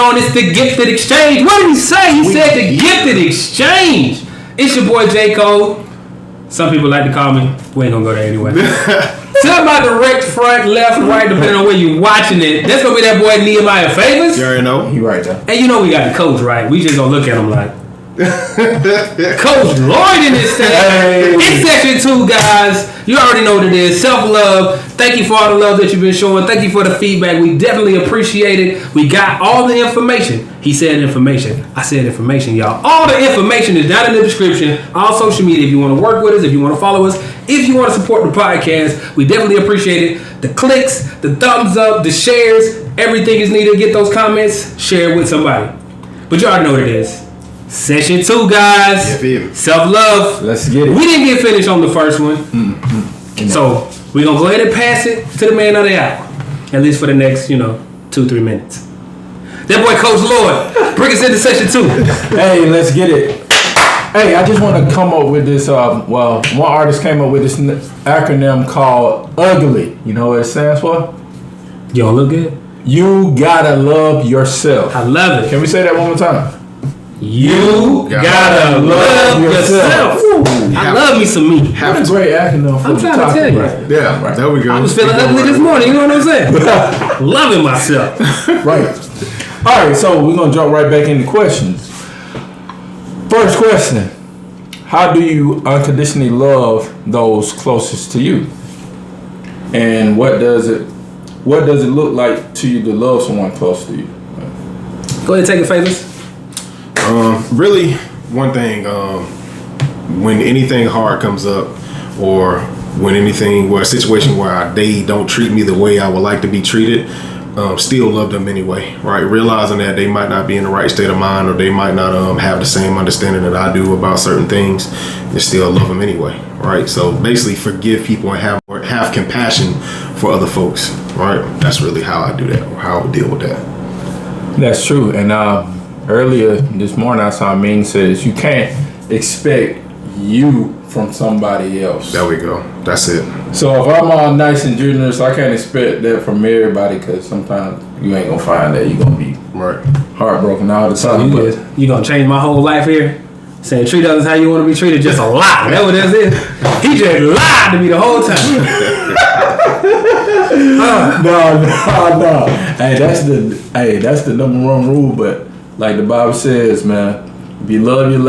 on. It's the gifted exchange. What did he say? He said the gifted exchange. It's your boy J. Cole. Some people like to call me. We ain't gonna go there anyway. Tell about the direct, front, left, right, depending on where you watching it. That's gonna be that boy Nehemiah Favors. You already know. You right there. And you know we got the coach, right? We just gonna look at him like Coach Lloyd in this thing. Hey. It's section 2, guys. You already know what it is. Self-love. Thank you for all the love that you've been showing. Thank you for the feedback. We definitely appreciate it. We got all the information. He said information. I said information, y'all. All the information is down in the description. All social media. If you want to work with us, if you want to follow us, if you want to support the podcast, we definitely appreciate it. The clicks, the thumbs up, the shares, everything is needed. Get those comments. Share it with somebody. But you already know what it is. Session 2, guys. Self-love. Let's get it. We didn't get finished on the first one. Mm-hmm. So we're going to go ahead and pass it to the man of the hour. At least for the next, 2-3 minutes. That boy Coach Lloyd. Bring us into session 2. Hey, let's get it. Hey, I just want to come up with this. One artist came up with this acronym called UGLY. You know what it stands for? You don't look good? You gotta love yourself. I love it. Can we say that one more time? You gotta love yourself. I love me some me. What a great acronym for I'm trying to tell you. Right. Yeah, right. There we go. I was feeling ugly this morning, you know what I'm saying? Loving myself. Right. All right, so we're going to jump right back into questions. First question. How do you unconditionally love those closest to you? And what does it look like to you to love someone close to you? Go ahead and take it, Favors. Really, one thing, when anything hard comes up, or when a situation where they don't treat me the way I would like to be treated, still love them anyway, right? Realizing that they might not be in the right state of mind, or they might not have the same understanding that I do about certain things, and still love them anyway, right? So basically forgive people and have compassion for other folks, right? That's really how I do that, or how I would deal with that. That's true. And earlier this morning I saw a meme says you can't expect you from somebody else. There we go. That's it. So if I'm all nice and generous, I can't expect that from everybody, because sometimes you ain't gonna find that. You're gonna be heartbroken all the time. You gonna change my whole life here? Saying treat others how you want to be treated, just a lie. That's what that is. He just lied to me the whole time. No. Hey, that's the number one rule. But like the Bible says, man, if you love your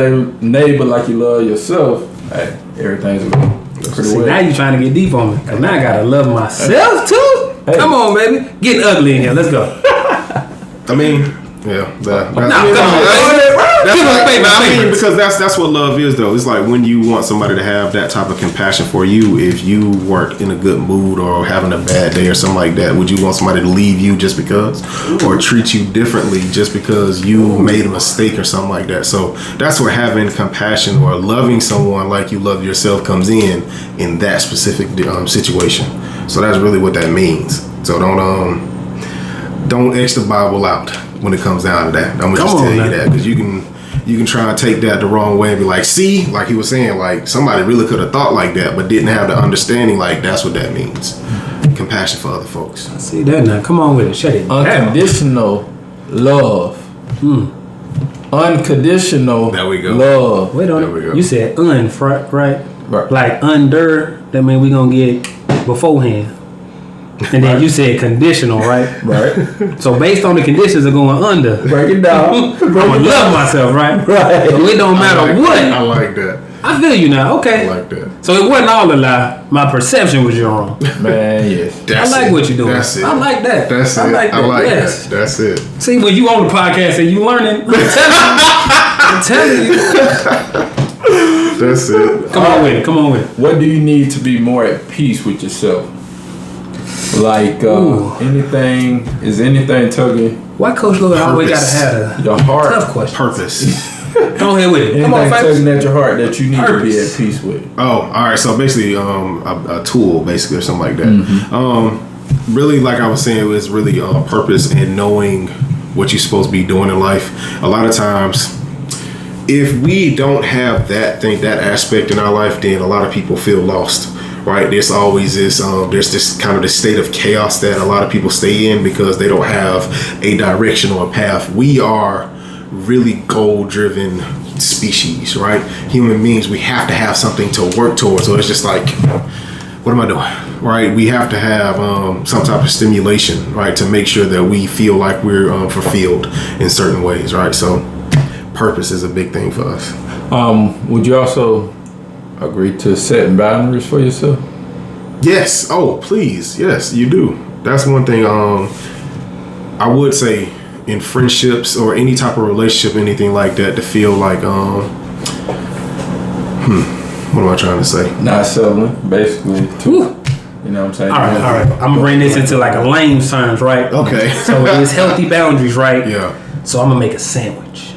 neighbor like you love yourself, hey, everything's pretty See, well. now you trying to get deep on me. Cause now I gotta love myself too. Hey. Come on, baby. Getting ugly in here. Let's go. I mean, yeah. Because that's what love is, though. It's like when you want somebody to have that type of compassion for you. If you weren't in a good mood or having a bad day or something like that, would you want somebody to leave you just because, or treat you differently just because you made a mistake or something like that? So that's where having compassion or loving someone like you love yourself comes in that specific situation. So that's really what that means. So don't X the Bible out when it comes down to that. I'm gonna just tell you that, because you can try and take that the wrong way and be like, see, like he was saying, like somebody really could have thought like that, but didn't have the understanding. Like that's what that means. Compassion for other folks. I see that now. Come on with it. Shut it. Unconditional love. Unconditional there we go. love. Wait on it. You said front, right? Like under. That means we gonna get beforehand. And then you said conditional, right? Right. So based on the conditions of going under, Break it down. I'm gonna love myself, right? Right. So it don't matter what. I like that. I feel you now. Okay. I like that. So it wasn't all a lie. My perception was wrong. Man, yes. I like what you're doing. That's it. I like that. That's it. I like that. That's it. See, when you on the podcast and you learning, I'm telling you. That's it. Come on with it. What do you need to be more at peace with yourself? Like anything tugging? Why Coach Lloyd always gotta have your heart? Tough question. Purpose. Go ahead with it. Anything Come on, tugging at your heart that you need to be at peace with? Oh, all right. So basically, a tool, basically, or something like that. Mm-hmm. Really, like I was saying, it was really purpose and knowing what you're supposed to be doing in life. A lot of times, if we don't have that aspect in our life, then a lot of people feel lost. right? There's always this there's this kind of this state of chaos that a lot of people stay in because they don't have a direction or a path. We are really goal-driven species, right? Human beings, we have to have something to work towards. So it's just like, what am I doing? Right? We have to have some type of stimulation, right, to make sure that we feel like we're fulfilled in certain ways, right? So purpose is a big thing for us. Would you also agree to setting boundaries for yourself? Yes. Oh, please. Yes, you do. That's one thing I would say in friendships or any type of relationship, anything like that, to feel like what am I trying to say? Not selling, basically. You know what I'm saying? All right. I'm gonna bring this into like a lame terms, right? Okay. So it's healthy boundaries, right? Yeah. So I'm gonna make a sandwich.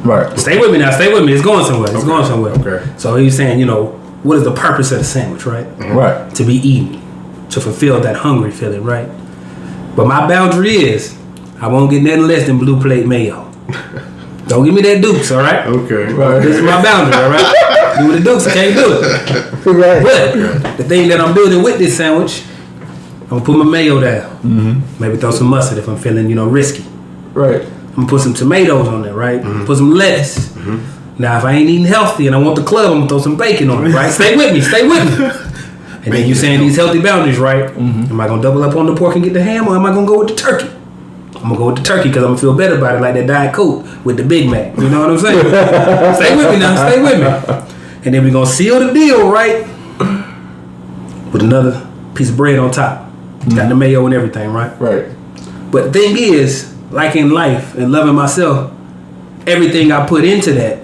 Right. Stay with me now. Stay with me. It's going somewhere. It's going somewhere. Okay. So he's saying, what is the purpose of the sandwich, right? Right. To be eaten, to fulfill that hungry feeling, right? But my boundary is, I won't get nothing less than blue plate mayo. Don't give me that Dukes, all right? Okay. Right. This is my boundary, all right? Do with the Dukes, I can't do it. Right. But the thing that I'm building with this sandwich, I'm gonna put my mayo down. Mm-hmm. Maybe throw some mustard if I'm feeling, risky. Right. I'm gonna put some tomatoes on there, right? Mm-hmm. Put some lettuce. Mm-hmm. Now, if I ain't eating healthy and I want the club, I'm gonna throw some bacon on it, right? Stay with me. And then you're saying these healthy boundaries, right? Mm-hmm. Am I gonna double up on the pork and get the ham, or am I gonna go with the turkey? I'm gonna go with the turkey because I'm gonna feel better about it, like that Diet Coke with the Big Mac. You know what I'm saying? Stay with me now. Stay with me. And then we're gonna seal the deal, right? With another piece of bread on top. Mm-hmm. Got the mayo and everything, right? Right. But the thing is, like in life and loving myself, everything I put into that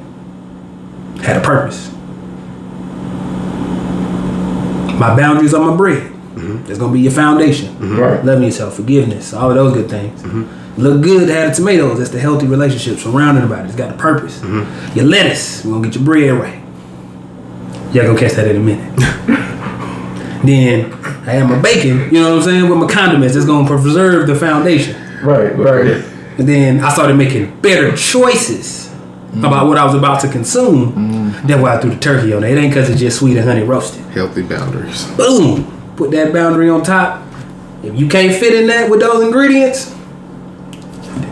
had a purpose. My boundaries are my bread. Mm-hmm. That's gonna be your foundation. Mm-hmm. Right. Loving yourself, forgiveness, all of those good things. Mm-hmm. Look good to have the tomatoes. That's the healthy relationship surrounding about it. It's got a purpose. Mm-hmm. Your lettuce, we're gonna get your bread right. Y'all gonna catch that in a minute. Then I have my bacon, you know what I'm saying, with my condiments. It's gonna preserve the foundation. Right. And then I started making better choices about what I was about to consume. That's why I threw the turkey on there. It ain't because it's just sweet and honey roasted. Healthy boundaries. Boom. Put that boundary on top. If you can't fit in that with those ingredients,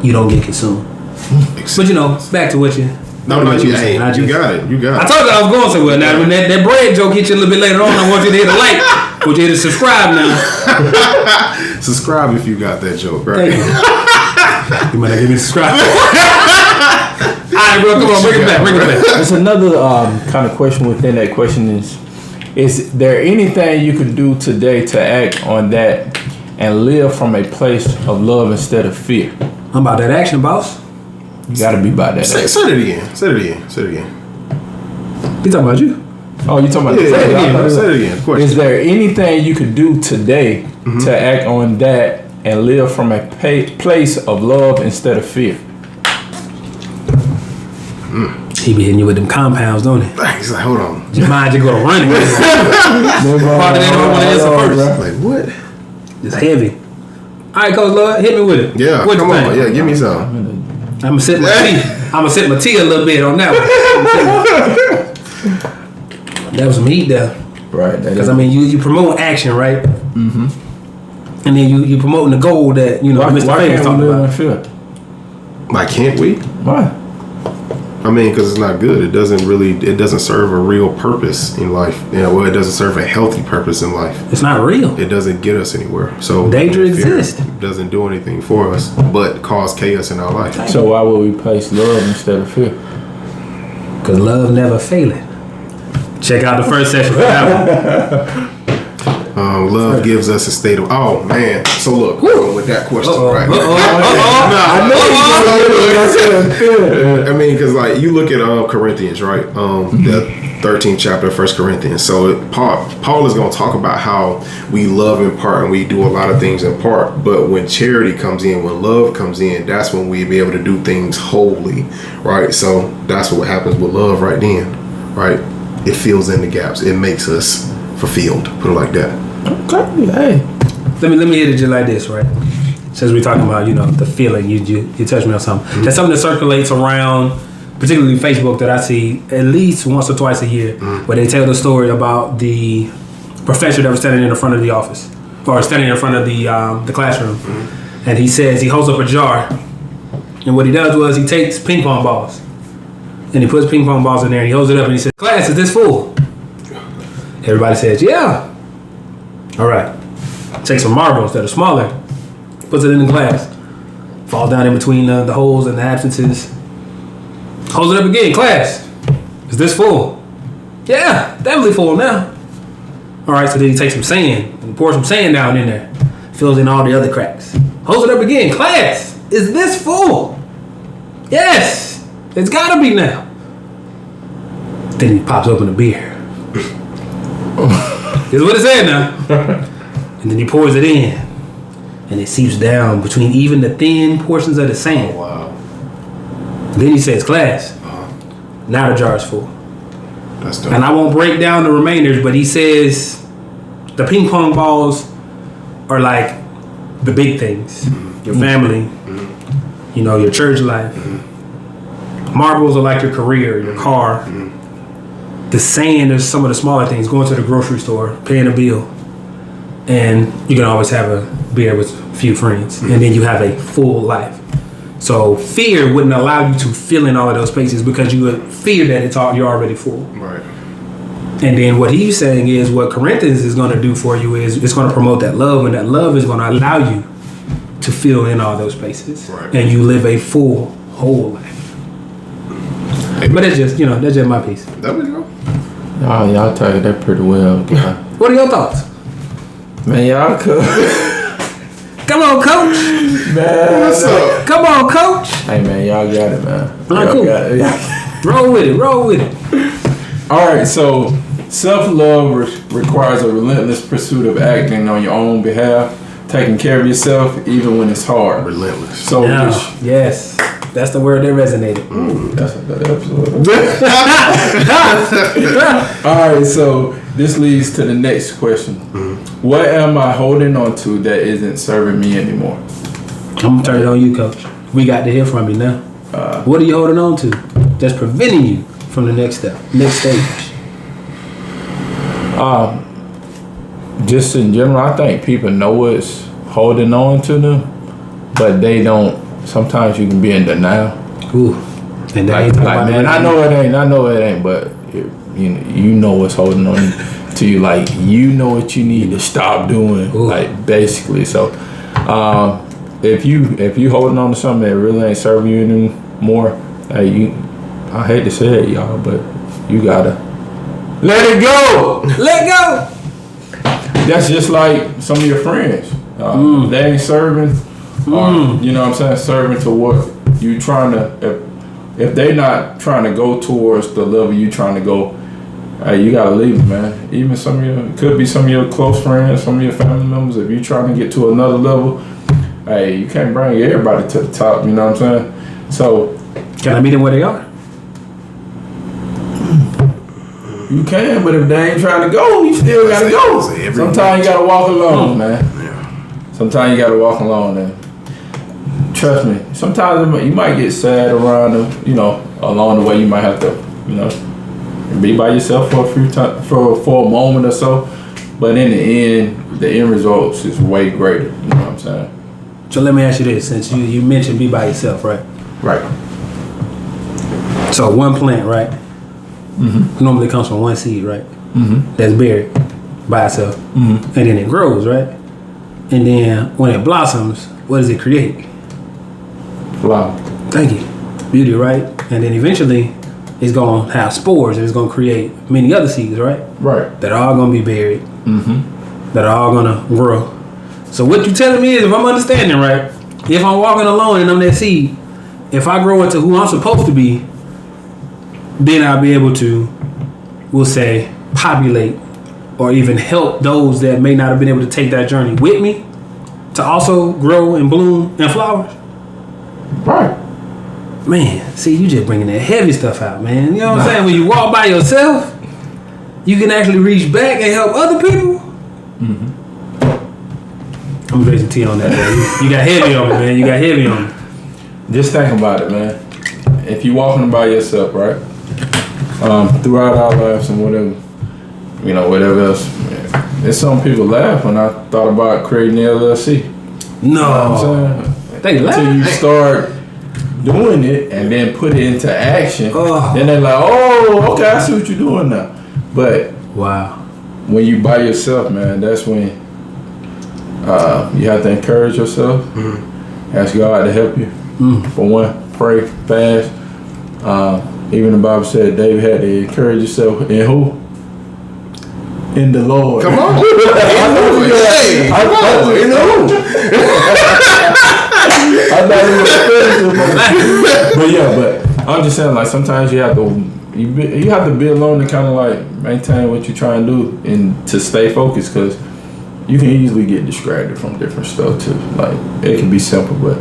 you don't get consumed. But back to what you... No, you got it. You got it. I told you I was going somewhere. Now, when that bread joke hit you a little bit later on, I want you to hit a like. I want you to hit a subscribe now. Subscribe if you got that joke, right? Thank you. You might not give me a subscribe. All right, bro, come on, bring it back. There's another kind of question within that question is there anything you could do today to act on that and live from a place of love instead of fear? I'm about that action, boss. You gotta be about that. Say it again. He talking about you. Oh, you talking about Say it again. Question. Is there anything you could do today to act on that and live from a place of love instead of fear? He be hitting you with them compounds, don't he? He's like, hold on. Your mind just go to running. Probably they don't want to answer first. Like, what? It's heavy. All right, Coach Lloyd, hit me with it. Yeah, what come on. Yeah, give me some. I'm gonna sip my tea. I'm gonna sip my tea a little bit on that one. That was some heat there. Right. Because you promote action, right? Mm-hmm. And then you promoting the goal that Mr. Favors talking about. Why can't we? Why? Because it's not good. It doesn't serve a real purpose in life. It doesn't serve a healthy purpose in life. It's not real. It doesn't get us anywhere. So danger exists. It doesn't do anything for us, but cause chaos in our life. So why would we place love instead of fear? Because love never faileth. Check out the first session for that one. Love gives us a state of man. So look, with that question, right? Because you look at Corinthians, right? The 13th chapter of 1 Corinthians. So Paul is going to talk about how we love in part and we do a lot of things in part. But when charity comes in, when love comes in, that's when we be able to do things wholly, right? So that's what happens with love right then, right? It fills in the gaps. It makes us fulfilled. Put it like that. Okay. Hey. Let me hit it just like this, right? Since we're talking about the feeling, you touched me on something. Mm-hmm. That's something that circulates around, particularly Facebook, that I see at least once or twice a year, where they tell the story about the professor that was standing in the front of the office, or standing in front of the classroom. And he says, he holds up a jar. And what he does was he takes ping pong balls. And he puts ping pong balls in there and he holds it up and he says, class, is this full? Everybody says, yeah. All right. Takes some marbles that are smaller, puts it in the glass, falls down in between the holes and the absences. Holds it up again. Class, is this full? Yeah, definitely full now. All right, so then he takes some sand and pours some sand down in there. Fills in all the other cracks. Holds it up again. Class, is this full? Yes, it's gotta be now. Then he pops open a beer. Here's what it said now. And then he pours it in. And it seeps down between even the thin portions of the sand. Oh, wow. Then he says, class, now the jar is full. That's dope. And I won't break down the remainders, but he says the ping pong balls are like the big things. Your family, you know, your church life. Marbles are like your career, your car. The sand is some of the smaller things, going to the grocery store, paying a bill. And you can always have a beer with a few friends. And then you have a full life. So fear wouldn't allow you to fill in all of those spaces because you would fear that you're already full. Right. And then what he's saying is what Corinthians is going to do for you is it's going to promote that love, and that love is going to allow you to fill in all those spaces. Right. And you live a full, whole life. But that's just my piece. That we go. Y'all tied that pretty well. What are your thoughts? Man, y'all could. Come on, coach. Man, What's up? Come on, coach. hey man, y'all got it, man. All right, Y'all cool. got it. Roll with it. All right, so self-love requires a relentless pursuit of acting on your own behalf, taking care of yourself even when it's hard. Relentless. So Yeah, yes. That's the word that resonated. that's another episode. All right, so this leads to the next question. What am I holding on to that isn't serving me anymore? I'm going to turn it on you, coach. We got to hear from you now. What are you holding on to that's preventing you from the next step, next stage? Just in general, I think people know what's holding on to them, but they don't. Sometimes you can be in denial. Ooh. And that ain't Like man, I know it ain't, but you know what's holding on to you. Like you know what you need to stop doing. Ooh. Like basically, so if you holding on to something that really ain't serving you anymore, hey, I hate to say it, y'all, but you gotta let it go. Let go. That's just like some of your friends. They ain't serving. You know what I'm saying? Serving to what you trying to. If they not trying to go towards the level you trying to go, hey, you gotta leave them, man. Even some of your, could be some of your close friends, some of your family members. If you trying to get to another level, hey, you can't bring everybody to the top. You know what I'm saying? So Can I meet them where they are? you can, but if they ain't trying to go, you still gotta go. Sometimes you gotta walk alone, man. Yeah. Sometimes you gotta walk alone, man. Trust me. Sometimes you might get sad around them, you know, along the way. You might have to, you know, be by yourself for a few times, for a moment or so. But in the end results is way greater. You know what I'm saying? So let me ask you this, since you mentioned be by yourself, right? Right. So one plant, right? Normally comes from one seed, right? That's buried by itself. And then it grows, right? And then when it blossoms, what does it create? Flower. Thank you. Beauty, right? And then eventually it's going to have spores and it's going to create many other seeds, right? Right. That are all going to be buried. That are all going to grow. So what you telling me is, if I'm understanding right, if I'm walking alone and I'm that seed, if I grow into who I'm supposed to be, then I'll be able to, we'll say, populate or even help those that may not have been able to take that journey with me to also grow and bloom and flower. Right. Man, see, you just bringing that heavy stuff out, man. You know what I'm saying? When you walk by yourself, you can actually reach back and help other people. I'm gonna raise some tea on that, man. You got heavy on me, man. You got heavy on me. Just think about it, man. If you're walking by yourself, right? Throughout our lives and whatever, you know, whatever else, man, there's some people laugh when I thought about creating the LLC. No. You know what I'm saying? They laugh. Until you start doing it and then put it into action, then they're like, oh, okay, I see what you're doing now. But wow, when you by yourself, man, that's when you have to encourage yourself. Ask God to help you. For one, pray, fast. Even the Bible said David had to encourage himself in who? In the Lord. Come on. But I'm just saying, like, sometimes you have to be alone to kind of like maintain what you're trying to do and to stay focused, because you can easily get distracted from different stuff too. Like, it can be simple, but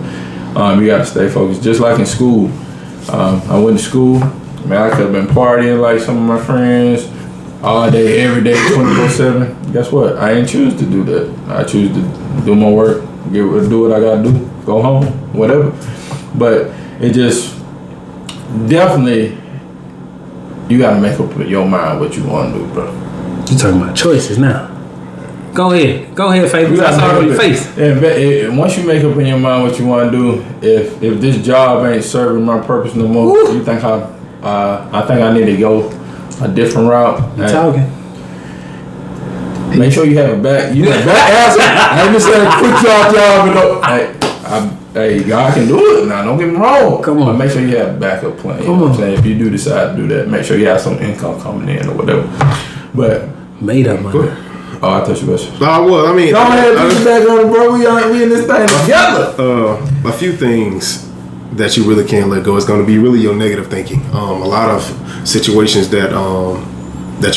you got to stay focused. Just like in school, I went to school. Man, I could have been partying like some of my friends all day, every day, 24/7. Guess what? I ain't choose to do that. I choose to do my work, do what I gotta do, go home, whatever. But it just definitely, you gotta make up your mind what you want to do, bro. You talking about choices now? Go ahead, Favors. I saw it on your face. And once you make up in your mind what you want to do, if this job ain't serving my purpose no more, you think I think I need to go a different route. You talking? Make sure you have a back. You have a back answer. I ain't just saying a quick job, hey, God can do it. Now, don't get me wrong. Come on. But make sure you have a backup plan. You know what I'm saying? If you do decide to do that, make sure you have some income coming in or whatever. But made up money. Oh, I thought you was. Well, I mean, go ahead, put your back on it, bro. We in this thing together. A few things that you really can't let go is going to be really your negative thinking. A lot of situations that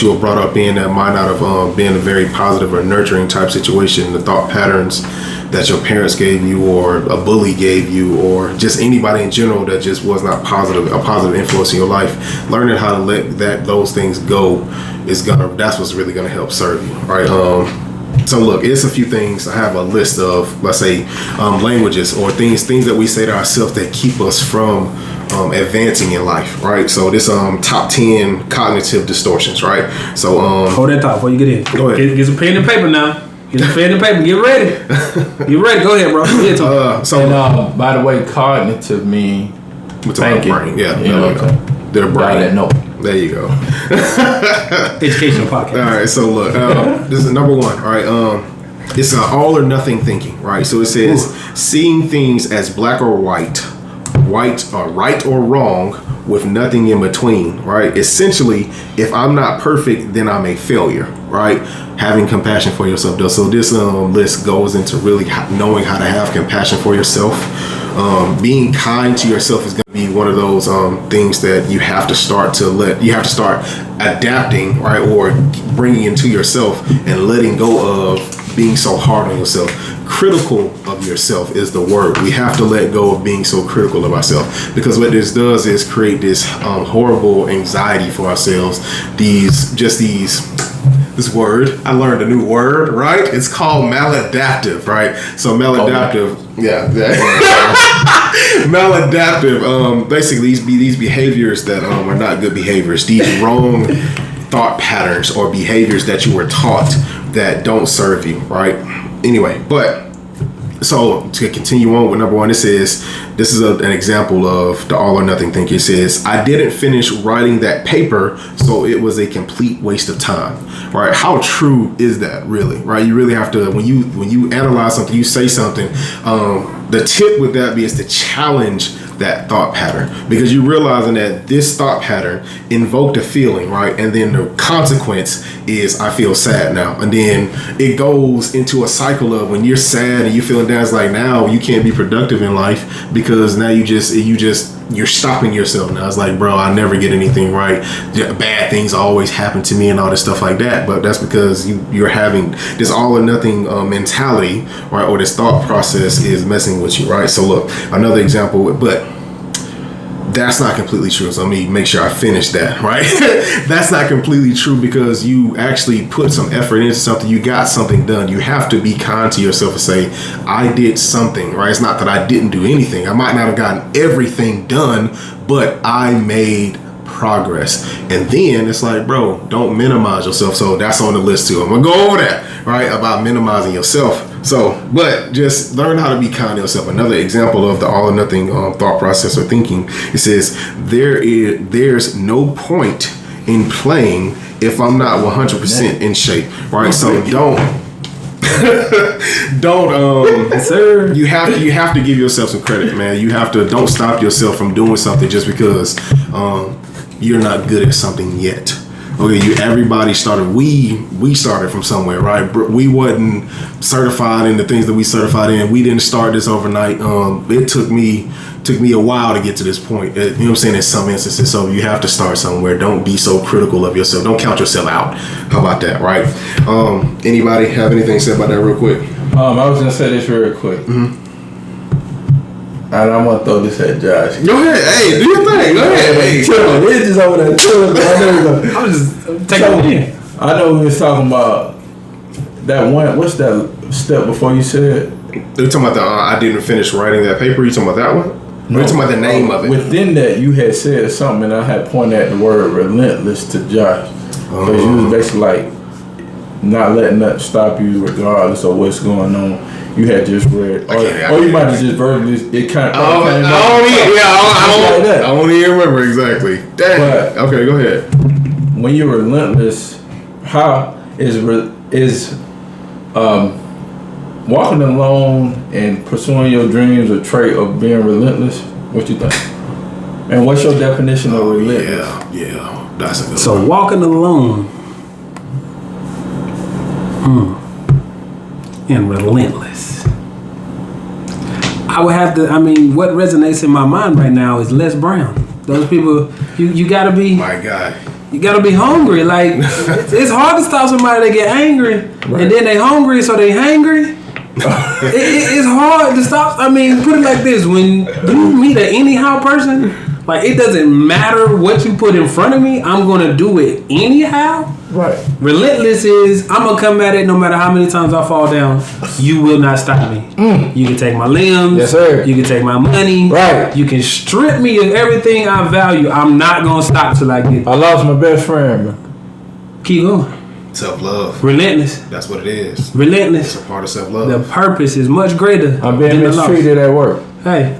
you were brought up in that might not have been a very positive or nurturing type situation, the thought patterns that your parents gave you or a bully gave you or just anybody in general that just was not a positive influence in your life. Learning how to let those things go that's what's really gonna help serve you, right? So look, it's a few things. I have a list of, let's say, languages or things that we say to ourselves that keep us from advancing in life, right? So this top 10 cognitive distortions, right? So hold that thought before you get in. Go ahead. Get some pen and paper now. Get some pen and paper. Get ready. Get ready. Go ahead, bro. By the way, cognitive mean thinking. Brain. Yeah, you know what I'm saying? Their brain. No. There you go. Educational podcast. All right, so look, this is number one. All right, it's an all or nothing thinking, right? So it says seeing things as black or white or right or wrong with nothing in between, right? Essentially, if I'm not perfect, then I'm a failure, right? Having compassion for yourself, though. So this list goes into really knowing how to have compassion for yourself. Being kind to yourself is going to be one of those things that you have to start adapting, right? Or bringing into yourself and letting go of being so hard on yourself. Critical of yourself is the word. We have to let go of being so critical of ourselves, because what this does is create this horrible anxiety for ourselves. This word, I learned a new word, right? It's called maladaptive, right? So maladaptive, maladaptive. Basically, these behaviors that are not good behaviors, these wrong thought patterns or behaviors that you were taught that don't serve you, right? Anyway, so to continue on with number one, it says, this is an example of the all or nothing thinking. It says, I didn't finish writing that paper, so it was a complete waste of time, right? How true is that really, right? You really have to, when you analyze something, you say something, the tip with that is to challenge that thought pattern, because you're realizing that this thought pattern invoked a feeling, right? And then the consequence is I feel sad now. And then it goes into a cycle of when you're sad and you feeling down, it's like now you can't be productive in life because now you're stopping yourself now. It's like, bro, I never get anything right. Bad things always happen to me and all this stuff like that. But that's because you're having this all or nothing mentality, right? Or this thought process is messing with you, right? So look, another example, but that's not completely true. So let me make sure I finish that, right? That's not completely true, because you actually put some effort into something. You got something done. You have to be kind to yourself and say, I did something, right? It's not that I didn't do anything. I might not have gotten everything done, but I made progress. And then it's like, bro, don't minimize yourself. So that's on the list too. I'm gonna go over that, right, about minimizing yourself. So, but just learn how to be kind to yourself. Another example of the all or nothing thought process or thinking. It says there's no point in playing if I'm not 100% in shape, right? So don't Yes, sir. you have to give yourself some credit, man. You have to, don't stop yourself from doing something just because you're not good at something yet. Okay, everybody started. We started from somewhere, right? We wasn't certified in the things that we certified in. We didn't start this overnight. It took me a while to get to this point. You know what I'm saying? In some instances, so you have to start somewhere. Don't be so critical of yourself. Don't count yourself out. How about that, right? Anybody have anything to say about that real quick? I was gonna say this real quick. Mm-hmm. And I'm gonna throw this at Josh. Go ahead. Hey, do your thing. Go ahead. Hey, We're just over there chilling. I was just taking it in. I know we was talking about that one. What's that step before you said? You're talking about the I didn't finish writing that paper. You talking about that one? No, you're talking about the name of it. Within that, you had said something, and I had pointed at the word relentless to Josh. Because you was basically like not letting that stop you regardless of what's going on. You had just read, or you might have just verbally. It kind of. I don't even remember exactly. Dang. But okay, go ahead. When you're relentless, how is walking alone and pursuing your dreams a trait of being relentless? What you think? And what's your definition of relentless? Yeah, that's a good So one. walking alone, and relentless. I would have to. I mean, what resonates in my mind right now is Les Brown. Those people, you gotta be. My God. You gotta be hungry. Like it's hard to stop somebody that get angry, right. And then they hungry, so they hangry. It's hard to stop. I mean, put it like this: when you meet an anyhow person, like it doesn't matter what you put in front of me, I'm gonna do it anyhow. Right. Relentless is I'm gonna come at it no matter how many times I fall down. You will not stop me. You can take my limbs. Yes, sir. You can take my money. Right. You can strip me of everything I value. I'm not gonna stop till I get. I lost my best friend, man. Keep going. Self-love. Relentless. That's what it is. Relentless. It's a part of self-love. The purpose is much greater. I'm being than mistreated at work. Hey.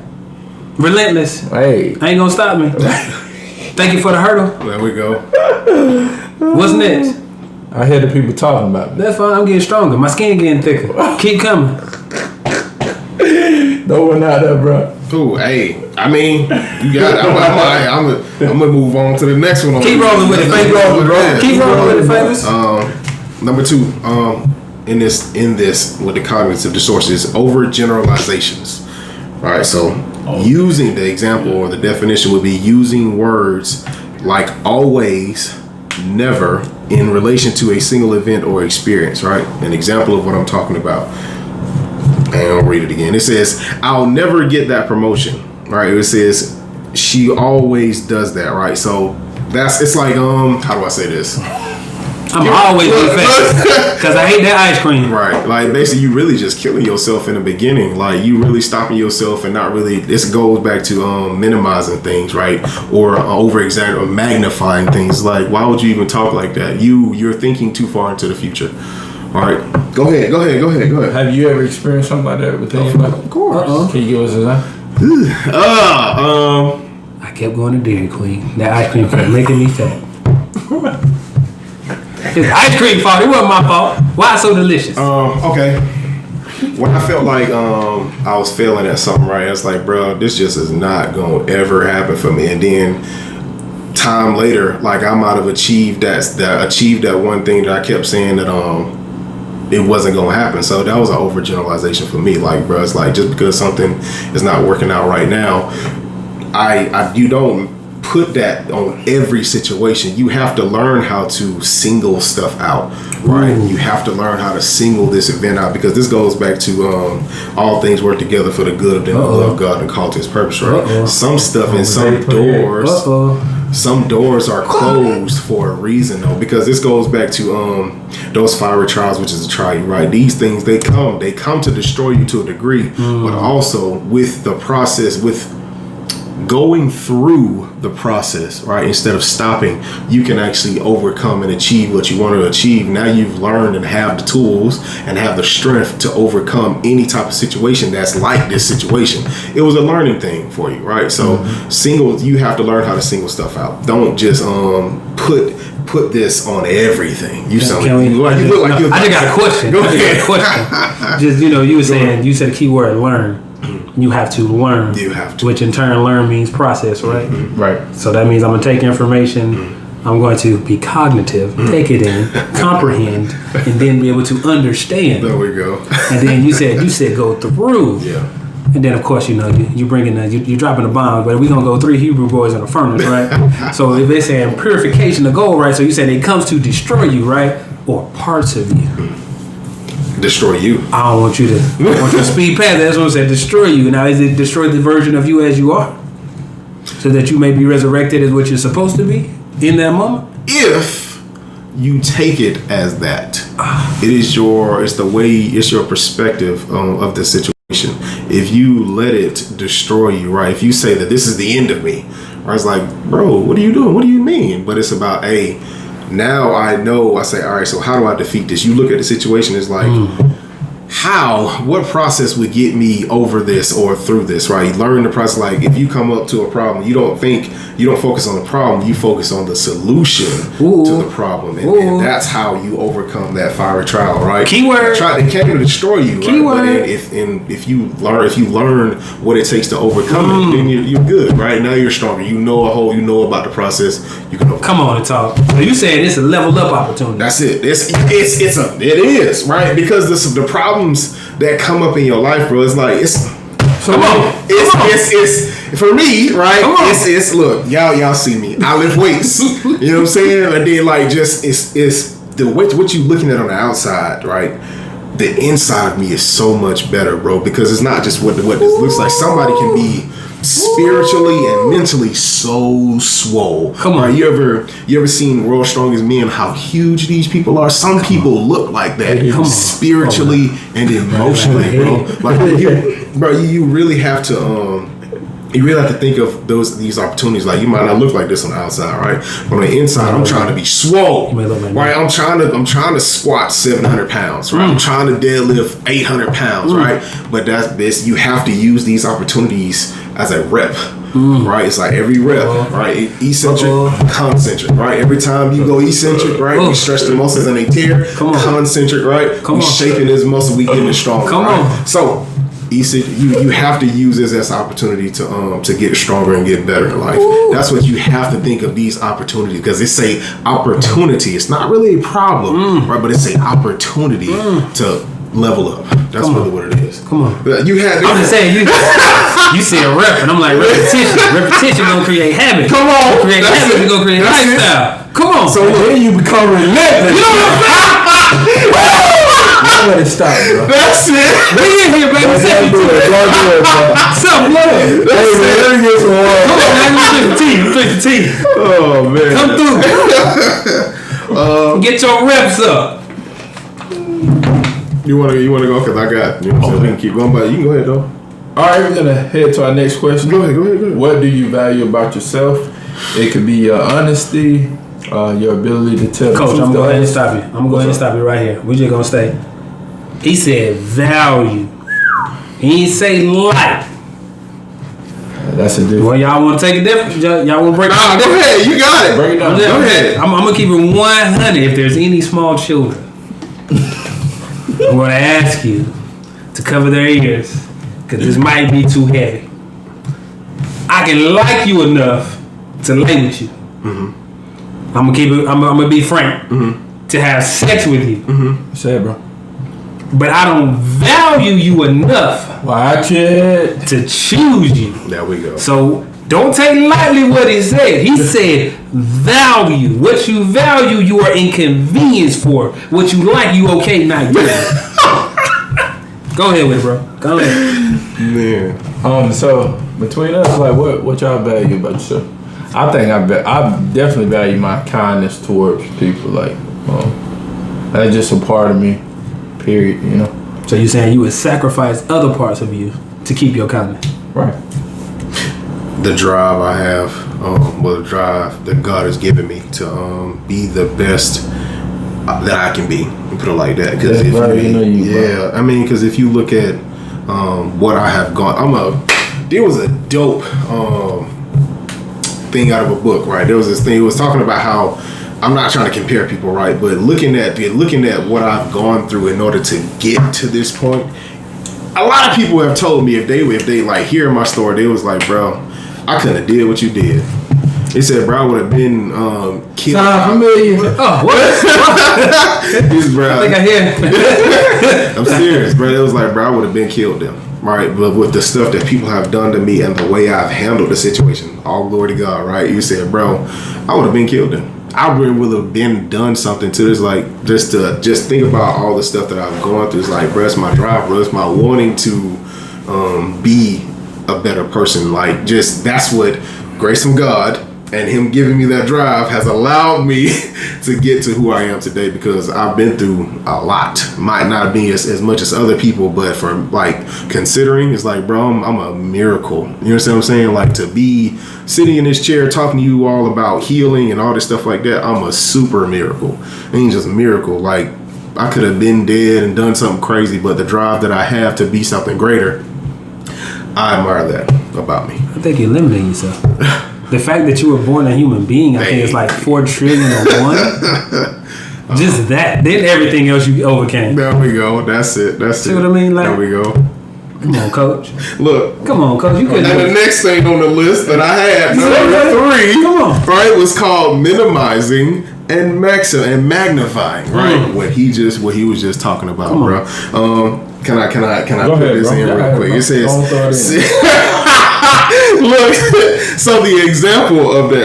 Relentless. Hey. Ain't gonna stop me. Thank you for the hurdle. There we go. What's next? I hear the people talking about me. That's fine. I'm getting stronger. My skin getting thicker. Keep coming. No one out there, bro. Cool. Hey, I mean, you got it. I'm gonna move on to the next one. Keep rolling with it, Favors. Keep rolling with it, Favors. Number 2, in this with the cognitive distortions, overgeneralizations. All right, so using the example or the definition would be using words like always, never in relation to a single event or experience, right? An example of what I'm talking about. And I'll read it again. It says, I'll never get that promotion, right? It says, she always does that, right? So it's like, how do I say this? I'm always defensive because I hate that ice cream. Right. Like basically you really just killing yourself in the beginning. Like you really stopping yourself and not really, this goes back to minimizing things, right? Or over-exaggerating or magnifying things. Like why would you even talk like that? You're thinking too far into the future. All right. Go ahead. Have you ever experienced something like that with anybody? Of course. Can you give us a I kept going to Dairy Queen. That ice cream kept making me fat. It's ice cream fault. It wasn't my fault. Why it's so delicious? Okay. When I felt like I was failing at something, right? I was like, bro, this just is not gonna ever happen for me. And then time later, like I might have achieved that one thing that I kept saying that it wasn't gonna happen. So that was an overgeneralization for me. Like, bro, it's like just because something is not working out right now, you don't put that on every situation. You have to learn how to single stuff out, right? You have to learn how to single this event out because this goes back to all things work together for the good of them who love God and call to His purpose, right? Some stuff in some doors. Some doors are closed for a reason, though, because this goes back to those fiery trials, which is a try you, right? These things, they come to destroy you to a degree, but also with the process, with going through the process, right, instead of stopping, you can actually overcome and achieve what you want to achieve. Now you've learned and have the tools and have the strength to overcome any type of situation that's like this situation. It was a learning thing for you, right? So you have to learn how to single stuff out. Don't just put this on everything. You sound like you look like I just got a question. Go ahead. Just, you were saying, you said a key word, learn. You have to learn. You have to. Which in turn, learn means process, right? Right. So that means I'm going to take information, I'm going to be cognitive, take it in, comprehend, and then be able to understand. There we go. And then you said go through. Yeah. And then, of course, you bringing you're dropping a bomb, but we're going to go 3 Hebrew boys in a furnace, right? So if they're saying purification of gold, right? So you said it comes to destroy you, right? Or parts of you. Destroy you. I don't want you to speed past that. That's what I said, destroy you. Now, is it destroy the version of you as you are? So that you may be resurrected as what you're supposed to be in that moment? If you take it as that. It's your perspective of the situation. If you let it destroy you, right? If you say that this is the end of me, or it's like, bro, what are you doing? What do you mean? But it's about, now I know, I say, all right, so how do I defeat this? You look at the situation, it's like, what process would get me over this or through this, right? You learn the process. Like, if you come up to a problem, you don't focus on the problem, you focus on the solution to the problem. And that's how you overcome that fiery trial, right? Keyword. It can't destroy you, Keyword. Right? But if you learn what it takes to overcome it, then you're good, right? Now you're stronger. You know about the process. You can overcome. Come on and talk. So you saying it's a level up opportunity. That's it. It is, right? Because the problems that come up in your life, bro, it's like it's for me, right? It's look, y'all see me. I lift weights. You know what I'm saying? And then like just it's the what you looking at on the outside, right? The inside of me is so much better, bro, because it's not just what this looks like. Somebody can be spiritually and mentally so swole. Come on. Right? You ever seen World's Strongest Men, how huge these people are? Some people look like that spiritually and emotionally, bro. Like you really have to think of these opportunities. Like, you might not look like this on the outside, right? But on the inside, I'm trying to be swole, right? I'm trying to squat 700 pounds, right? I'm trying to deadlift 800 pounds, right? But that's this. You have to use these opportunities as a rep, right? It's like every rep, right? Eccentric, concentric, right? Every time you go eccentric, right? We stretch the muscles and they tear. Concentric, right? We shaping this muscle, we getting it stronger. Right? So you have to use this as an opportunity to get stronger and get better in life. That's what you have to think of, these opportunities, because it's a opportunity. It's not really a problem, right? But it's an opportunity to level up. That's really what it is. Come on. You had. I'm just saying, you see a rep, and I'm like, repetition gonna create habit. Come on. Create habit, we gonna create lifestyle. Come on. So then you become relentless. You know what I'm saying? Don't let it stop, bro. That's it. We in here, baby. Don't do it, bro. Self-love. Hey, man, let me get some water. Come on, man. Let's drink the tea. Oh man. Come through. Get your reps up. You wanna go? Because I got. You know what I'm saying? We can keep going, but you can go ahead though. All right, we're gonna head to our next question. Go ahead. What do you value about yourself? It could be your honesty, your ability to tell Coach, the truth. I'm gonna go ahead and stop you. I'm gonna go ahead and stop you right here. We just gonna stay. He said value. He ain't say like. That's a different. Well, y'all want to take it different? Y'all want to break it down? Go ahead. You got it. Break it down. Go ahead. I'm gonna keep it 100. If there's any small children, I'm gonna ask you to cover their ears, because this might be too heavy. I can like you enough to lay with you. I'm gonna keep it. I'm gonna be frank. To have sex with you. Say it, bro. But I don't value you enough. Watch it. To choose you. There we go. So don't take lightly what he said. He said value. What you value, you are inconvenienced for. What you like, you okay not getting. Go ahead with it, bro. Go ahead. Man. So between us, like, what y'all value about yourself? I think I definitely value my kindness towards people. Like, that's just a part of me. Period. You know. So you're saying you would sacrifice other parts of you to keep your kindness? Right. the drive I have, the drive that God has given me to be the best that I can be. Put it like that. Because because if you look at what I have gone, there was a dope thing out of a book, right? There was this thing. It was talking about how I'm not trying to compare people, right? But looking at what I've gone through in order to get to this point. A lot of people have told me if they like hear my story, they was like, bro, I couldn't have did what you did. They said, bro, I would have been killed. Sound familiar? Oh, what? This, bro, I think I hear. I'm serious, bro. It was like, bro, I would have been killed them. Right, but with the stuff that people have done to me and the way I've handled the situation, all glory to God, right? You said, bro, I would have been killed then. I really would have been done something to this, like just think about all the stuff that I've gone through. It's like, bro, it's my drive, bro. It's my wanting to be a better person. Like, just that's what grace from God and Him giving me that drive has allowed me to get to who I am today, because I've been through a lot. Might not be as much as other people, but for like considering, it's like, bro, I'm a miracle. You know what I'm saying? Like, to be sitting in this chair talking to you all about healing and all this stuff like that, I'm a super miracle. I mean, just a miracle. Like, I could have been dead and done something crazy, but the drive that I have to be something greater, I admire that about me. I think you're limiting yourself. The fact that you were born a human being, I think it's like 4 trillion or 1. Just that. Then everything else you overcame. There we go. That's it. See what I mean? Like, there we go. Come on, coach. Look. Come on, coach. You couldn't. And the next thing on the list that I had, number 3, come on, right, was called minimizing and magnifying. Right, what he was just talking about, bro. Can I put this in real quick? It says. Look, so the example of the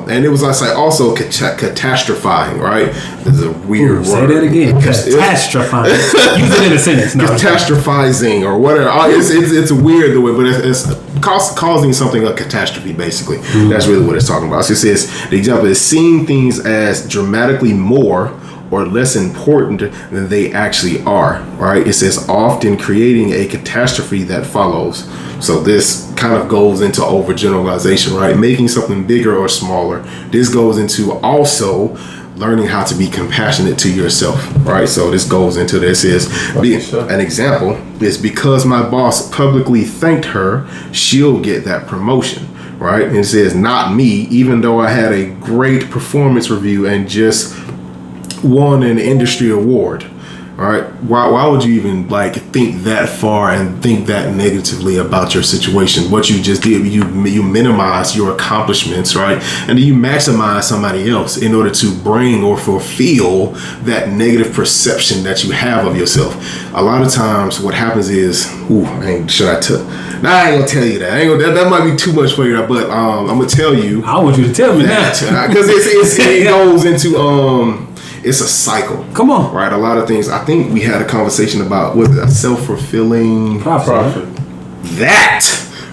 and it was also catastrophizing, right? This is a weird word. Say that again. Catastrophizing. Use it in a sentence. No. Catastrophizing or whatever. It's weird the way, but it's causing something a catastrophe. Basically, that's really what it's talking about. So it says the example is seeing things as dramatically more or less important than they actually are, right? It says often creating a catastrophe that follows. So this kind of goes into overgeneralization, right? Making something bigger or smaller. This goes into also learning how to be compassionate to yourself, right? So this goes into this an example is because my boss publicly thanked her, she'll get that promotion, right? And it says not me, even though I had a great performance review and just won an industry award. All right, why would you even like think that far and think that negatively about your situation? What you just did, you minimize your accomplishments, right? And then you maximize somebody else in order to bring or fulfill that negative perception that you have of yourself. A lot of times what happens is, I ain't gonna tell you that. That might be too much for you, but I'm gonna tell you. I want you to tell me that. Because it goes into it's a cycle. Come on. Right? A lot of things. I think we had a conversation about, was it a self-fulfilling prophet? That.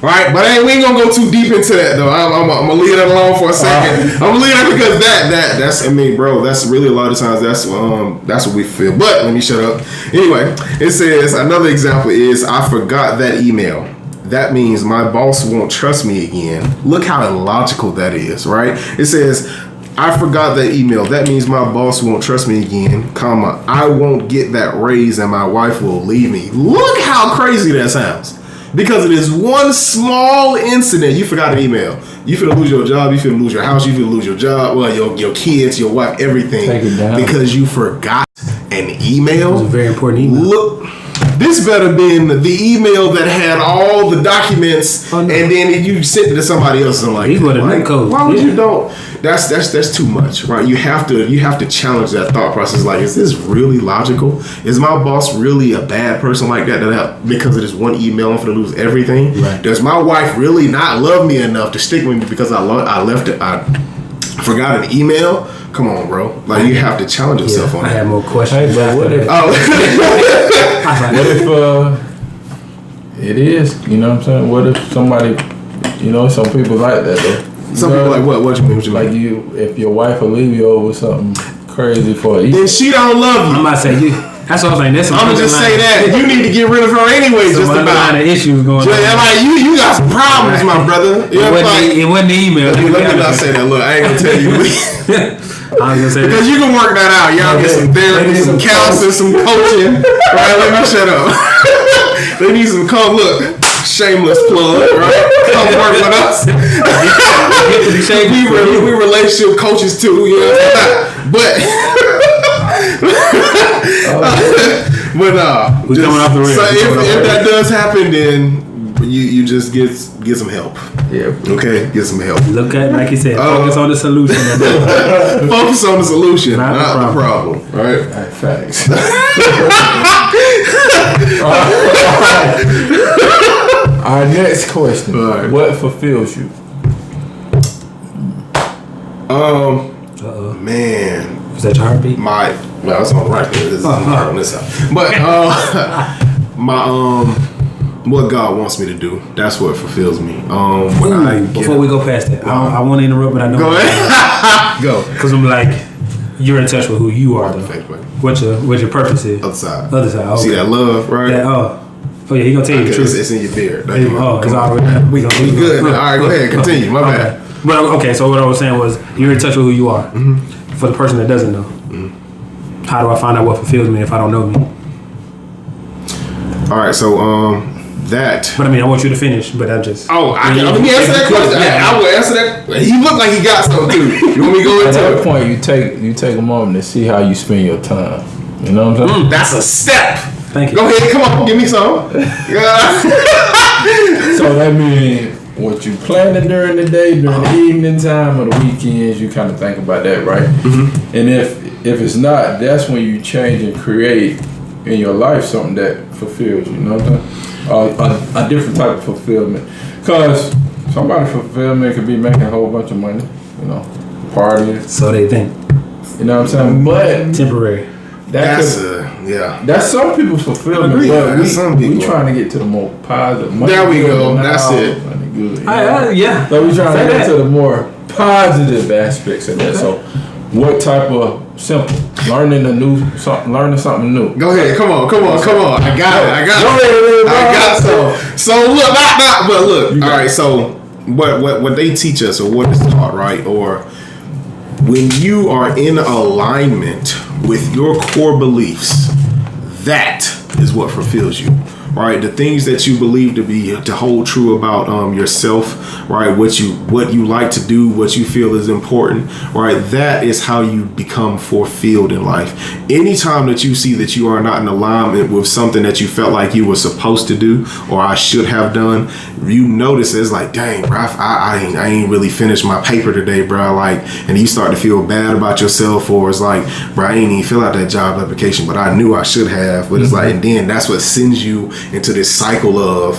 Right? But we ain't going to go too deep into that, though. I'm going to leave that alone for a second. I'm going to leave that because that's, I mean, bro, that's really a lot of times that's what we feel. But let me shut up. Anyway, it says, another example is, I forgot that email. That means my boss won't trust me again. Look how illogical that is, right? It says, I forgot that email. That means my boss won't trust me again, comma, I won't get that raise and my wife will leave me. Look how crazy that sounds. Because of this one small incident, you forgot an email. You finna lose your job, you finna lose your house, you finna lose your job, well, your kids, your wife, everything. Take it down. Because you forgot an email. It was a very important email. Look, this better been the email that had all the documents, and then you sent it to somebody else. And I'm like, why would you don't? That's too much, right? You have to challenge that thought process. Like, is this really logical? Is my boss really a bad person like that because of this one email I'm gonna lose everything? Right. Does my wife really not love me enough to stick with me because I forgot an email? Come on, bro. Like, you have to challenge yourself on that. I had more questions. Hey, but what if? What if it is? You know what I'm saying? What if somebody? You know, some people like that though. Some people like what? What you mean? Like if your wife will leave you over something crazy for a then she don't love you. I'm about to say you. That's what I'm saying. That's I'm gonna just say that you need to get rid of her anyway. Some just about the issues going on. Like you got some problems, my brother. It wasn't the email. Let me not say that. Look, I ain't gonna tell you. I was gonna say because you can work that out. Y'all get some therapy, some counseling, some coaching. Right? Let me shut up. They need some look. Shameless plug, right? Come work with us. we relationship coaches too, but we coming off the rails. So if that does happen, then you just get some help. Yeah. Okay, get some help. Look at, like you said, focus on the solution. Focus on the solution, not the problem. Right? Facts. Our next question: what fulfills you? Man, is that your heartbeat? Well, it's on the right there. This is on this side. But what God wants me to do, that's what fulfills me. Before we go past that, I want to interrupt, but I know. Go ahead. Go. Because I'm like, you're in touch with who you are, though. What your purpose is. Other side. Okay. See that love, right? Oh yeah, he gonna tell you the truth. It's in your beard. It's already. We good. All right, go ahead. Continue. My bad. But okay, so what I was saying was, you're in touch with who you are. Mm-hmm. For the person that doesn't know, how do I find out what fulfills me if I don't know me? All right, so that. But I mean, I want you to finish. But I just. Let me answer that question. I will answer that. He looked like he got something too. You want me to go into At that point, you take a moment to see how you spend your time. You know what I'm saying? That's a step. Thank you. Go ahead, come on, give me some. So that means what you planning during the day, during the evening time, or the weekends, you kind of think about that, right? Mm-hmm. And if it's not, that's when you change and create in your life something that fulfills you. You know what I'm saying? A different type of fulfillment. Because somebody's fulfillment could be making a whole bunch of money, partying. So they think. You know what I'm saying? But temporary. That's some people's fulfillment. But we trying to get to the more positive. There we go. That's it. Good, yeah. So we trying to get to the more positive aspects of that. So, what type of simple learning something new? Go ahead. Come on. I got it. So look, but look. All right. So what they teach us, or what is taught, right? Or when you are in alignment with your core beliefs, that is what fulfills you, right? The things that you believe to hold true about yourself, right? What you like to do, what you feel is important, right? That is how you become fulfilled in life. Anytime that you see that you are not in alignment with something that you felt like you were supposed to do or I should have done, you notice it's like, dang, bro, I ain't really finished my paper today, bro. Like, and you start to feel bad about yourself, or it's like, bro, I ain't even fill out that job application, but I knew I should have. But it's like, and then that's what sends you into this cycle of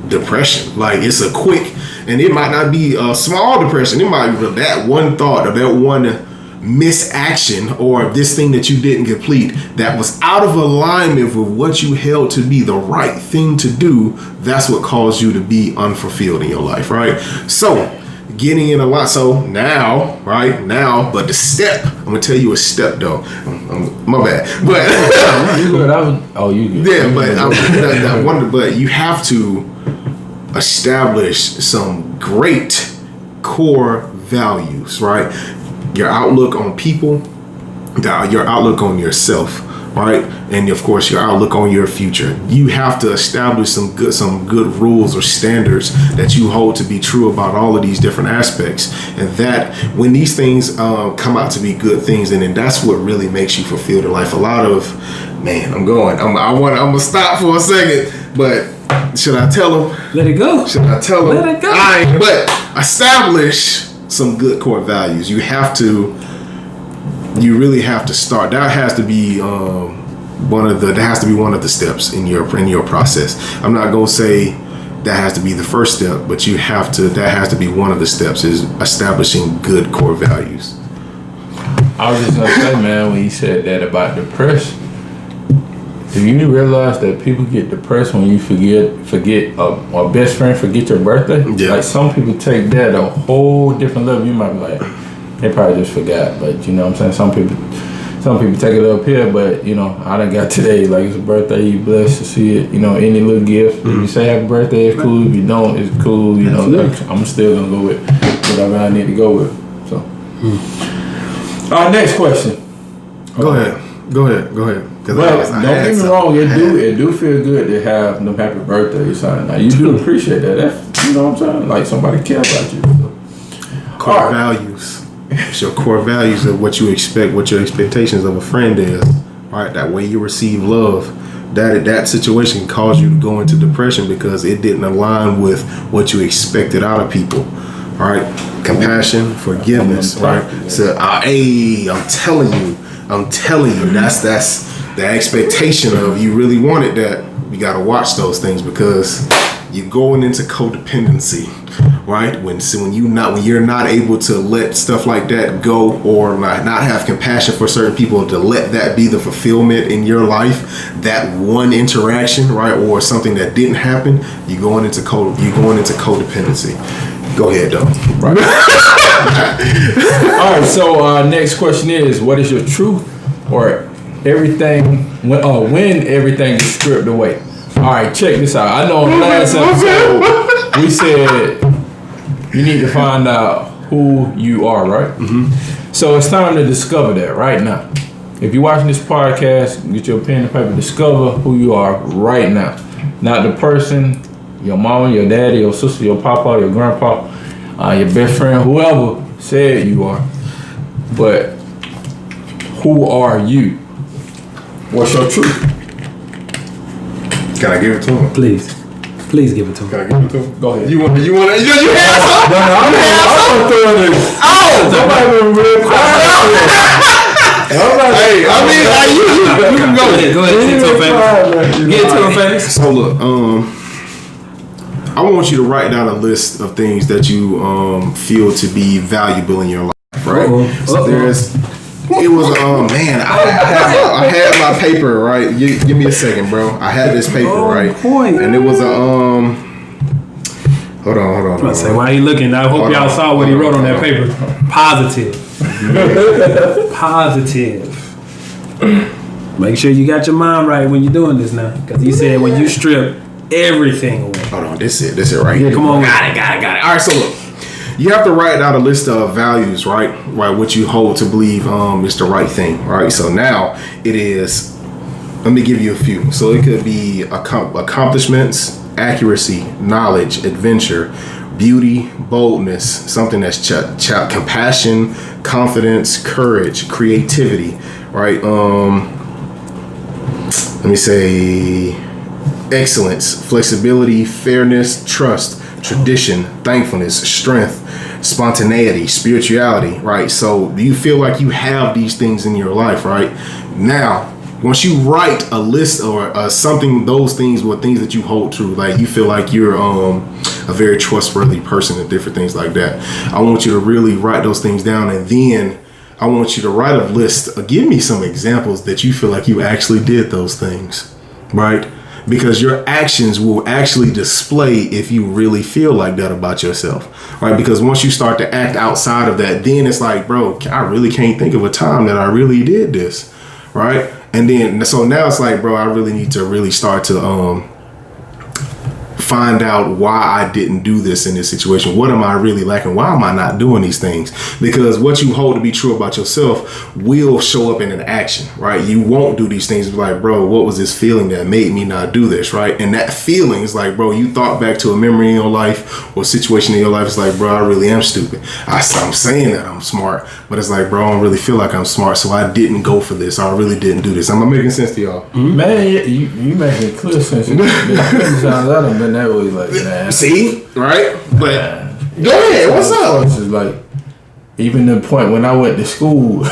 depression. Like, it's a quick, and it might not be a small depression. It might be that one thought or that one misaction or this thing that you didn't complete that was out of alignment with what you held to be the right thing to do. That's what caused you to be unfulfilled in your life, right? So getting in a lot. So now, but the step, I'm gonna tell you a step though. My bad, but you good. Yeah, but I wonder. But you have to establish some great core values, right? Your outlook on people, your outlook on yourself, right? And of course, your outlook on your future. You have to establish some good rules or standards that you hold to be true about all of these different aspects. And that when these things come out to be good things, and then that's what really makes you fulfilled in life. A lot of, man, I'm gonna stop for a second, but should I tell them? Let it go. Should I tell them? Let it go. But establish some good core values. You really have to start. That has to be one of the steps in your process. I'm not gonna say that has to be the first step, but that has to be one of the steps, is establishing good core values. I was just gonna say, man, when you said that about depression, do you realize that people get depressed when you forget or best friend forget your birthday? Yeah. Like, some people take that a whole different level. You might be like, they probably just forgot, but you know what I'm saying? Some some people take it up here, but you know, I done got today. Like it's a birthday, you blessed to see it. You know, any little gift. If you say happy birthday, it's cool. If you don't, it's cool. You know, like, I'm still gonna go with whatever I need to go with. So, next question. Go ahead. But don't get me wrong, it do feel good to have them happy birthdays. Now you do appreciate that. That's, you know what I'm saying? Like somebody care about you. So. Core values. It's your core values of what you expect, what your expectations of a friend is. Right? That way you receive love. That situation caused you to go into depression because it didn't align with what you expected out of people. Right? Compassion, forgiveness. Right? So, hey, I'm telling you, that's the expectation of you really wanted that. You got to watch those things because you're going into codependency, right? When you're not able to let stuff like that go or not have compassion for certain people, to let that be the fulfillment in your life, that one interaction, right, or something that didn't happen, you're going into codependency. Go ahead, though. Right. All right. So next question is, what is your truth or everything when everything is stripped away? All right, check this out. I know in the last episode we said you need to find out who you are, right? Mm-hmm. So it's time to discover that right now. If you're watching this podcast, get your pen and paper, discover who you are right now. Not the person, your mama, your daddy, your sister, your papa, your grandpa, your best friend, whoever said you are. But who are you? What's your truth? Can I give it to him? Please give it to him. Can I give it to him? Go ahead. You have some? I'm gonna throw this. Somebody been real quiet. Hey, I mean, you can go ahead. Get it to him, Favors. So look, I want you to write down a list of things that you feel to be valuable in your life, right? So it was man, I had my paper, right? Give me a second, bro. I had this paper, right? And it was a hold on. I say, why are you looking? I hope y'all saw what he wrote on that paper. Positive. Make sure you got your mind right when you're doing this now, because he said when you strip everything away. Hold on, this it right here. Come on, got it. All right, so look. You have to write out a list of values, right? Right, what you hold to believe is the right thing, right? So now it is. Let me give you a few. So it could be accomplishments, accuracy, knowledge, adventure, beauty, boldness, something that's compassion, confidence, courage, creativity, right? Let me say excellence, flexibility, fairness, trust, tradition, thankfulness, strength, spontaneity, spirituality, right? So do you feel like you have these things in your life, right? Now, once you write a list or something, those things were things that you hold true, like you feel like you're a very trustworthy person and different things like that. I want you to really write those things down, and then I want you to write a list. Give me some examples that you feel like you actually did those things, right? Because your actions will actually display if you really feel like that about yourself, right? Because once you start to act outside of that, then it's like, bro, I really can't think of a time that I really did this, right? And then, so now it's like, bro, I really need to really start to find out why I didn't do this in this situation. What am I really lacking? Why am I not doing these things? Because what you hold to be true about yourself will show up in an action, right? You won't do these things like, bro, what was this feeling that made me not do this, right? And that feeling is like, bro, you thought back to a memory in your life or a situation in your life. It's like, bro, I really am stupid. I'm saying that I'm smart, but it's like, bro, I don't really feel like I'm smart, so I didn't go for this. I really didn't do this. Am I making sense to y'all? Man, you making clear sense. I done been that way, like, man. See, right? But go ahead. What's up? It's like, even the point when I went to school,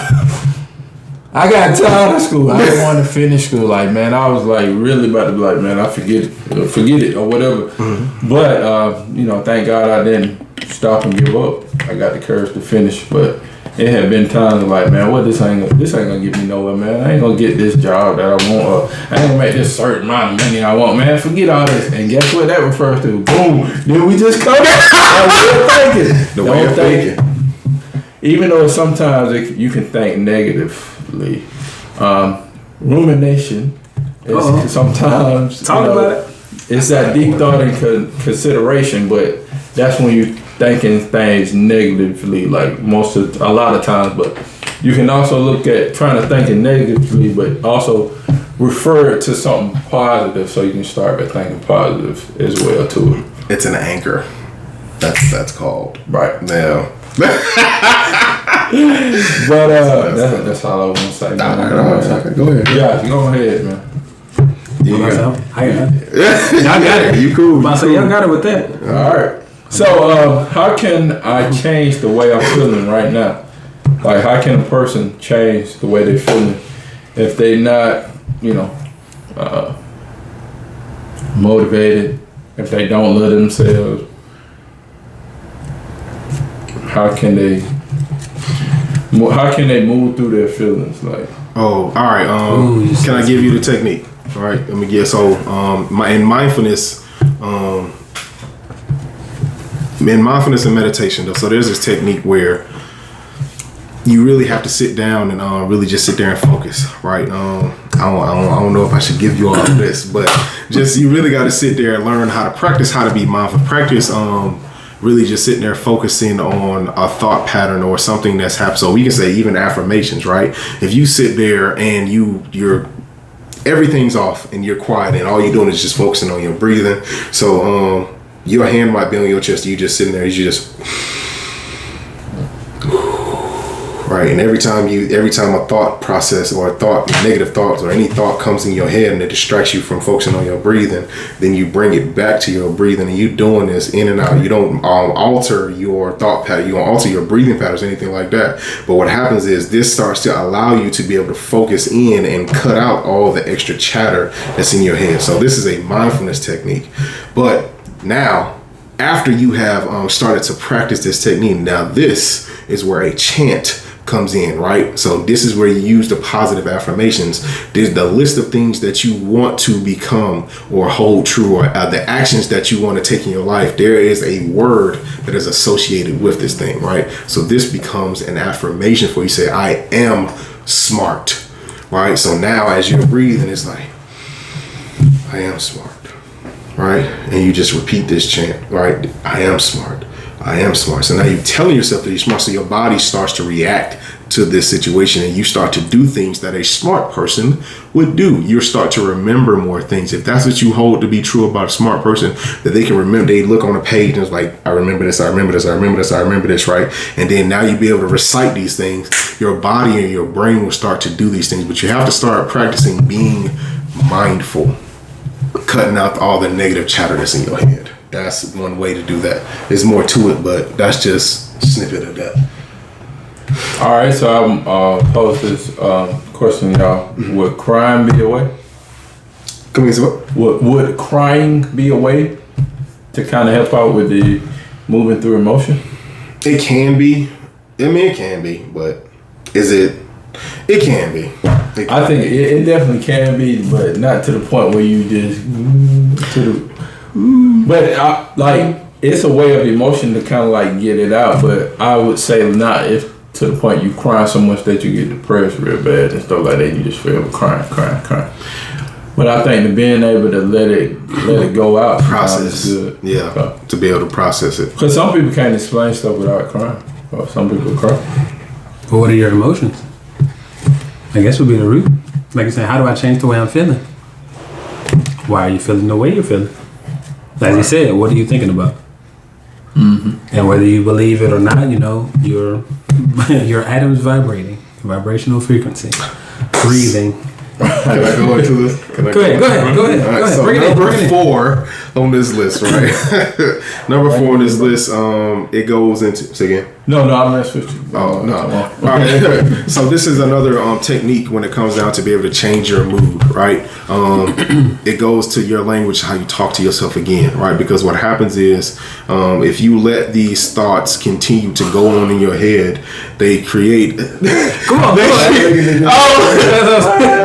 I got tired of school. I didn't want to finish school. Like, man, I was like really about to be like, man, I forget it or whatever. Mm-hmm. But thank God I didn't stop and give up. I got the courage to finish, but it had been times like, man, this ain't gonna get me nowhere, man. I ain't gonna get this job that I want, or I ain't gonna make this certain amount of money I want, man. Forget all this. And guess what that refers to? Boom. Then we just come back. The way of thinking. Even though sometimes you can think negatively, Rumination is sometimes Talk about it. It's that deep thought and consideration, but that's when you're thinking things negatively, like a lot of times. But you can also look at trying to think it negatively, but also refer it to something positive, so you can start by thinking positive as well to it. It's an anchor. That's called. Right. Yeah. But that's all I want to say. Man. Go ahead. Yeah, go ahead, man. I got it. Y'all got it. You cool. Y'all got it with that. All right. So, how can I change the way I'm feeling right now? Like, how can a person change the way they're feeling if they're not, motivated, if they don't love themselves? How can they move through their feelings? Like, all right. Can I give you the technique? All right. Let me get in mindfulness. In mindfulness and meditation, though, so there's this technique where you really have to sit down and really just sit there and focus, right? I don't know if I should give you all of this, but just you really got to sit there and learn how to be mindful. Practice really just sitting there focusing on a thought pattern or something that's happened. So we can say even affirmations, right? If you sit there and you're everything's off and you're quiet and all you're doing is just focusing on your breathing. So your hand might be on your chest. You just sitting there. You just right. And every time a thought process or negative thoughts or any thought comes in your head and it distracts you from focusing on your breathing, then you bring it back to your breathing and you doing this in and out. You don't alter your thought pattern. You don't alter your breathing patterns, anything like that. But what happens is this starts to allow you to be able to focus in and cut out all the extra chatter that's in your head. So this is a mindfulness technique. But now, after you have started to practice this technique, now this is where a chant comes in, right? So this is where you use the positive affirmations. There's the list of things that you want to become or hold true, or the actions that you want to take in your life. There is a word that is associated with this thing, right? So this becomes an affirmation for you. Say, I am smart, right? So now as you're breathing, it's like, I am smart, right? And you just repeat this chant, right? I am smart. I am smart. So now you're telling yourself that you're smart. So your body starts to react to this situation and you start to do things that a smart person would do. You start to remember more things. If that's what you hold to be true about a smart person, that they can remember, they look on a page and it's like, I remember this, I remember this, I remember this, I remember this, right? And then now you'll be able to recite these things. Your body and your brain will start to do these things, but you have to start practicing being mindful, cutting out all the negative chatter that's in your head. That's one way to do that. There's more to it, but that's just a snippet of that. All right, so I'll pose this question, y'all. Would crime be a way? Come here, Would crying be a way to kind of help out with the moving through emotion? It can be. I mean, it can be, but is it? It can be. I think it definitely can be, but not to the point where you just But like it's a way of emotion to kind of like get it out. But I would say not if to the point you cry so much that you get depressed real bad and stuff like that. You just feel crying. But I think the being able to let it go out process is good. Yeah, so, to be able to process it. Because some people can't explain stuff without crying. Or some people cry. But what are your emotions? I guess would be the root. Like you said, how do I change the way I'm feeling? Why are you feeling the way you're feeling? Like you said, what are you thinking about? Mm-hmm. And whether you believe it or not, you know, your atoms vibrating, vibrational frequency, breathing. Can I go into this? Go ahead. Right, so number 4 on this list, right? Number 4 on this list, it goes into. Say again. No, I'm not switching. Oh no. All right. So this is another technique when it comes down to be able to change your mood, right? It goes to your language, how you talk to yourself again, right? Because what happens is, if you let these thoughts continue to go on in your head, they create. Come on.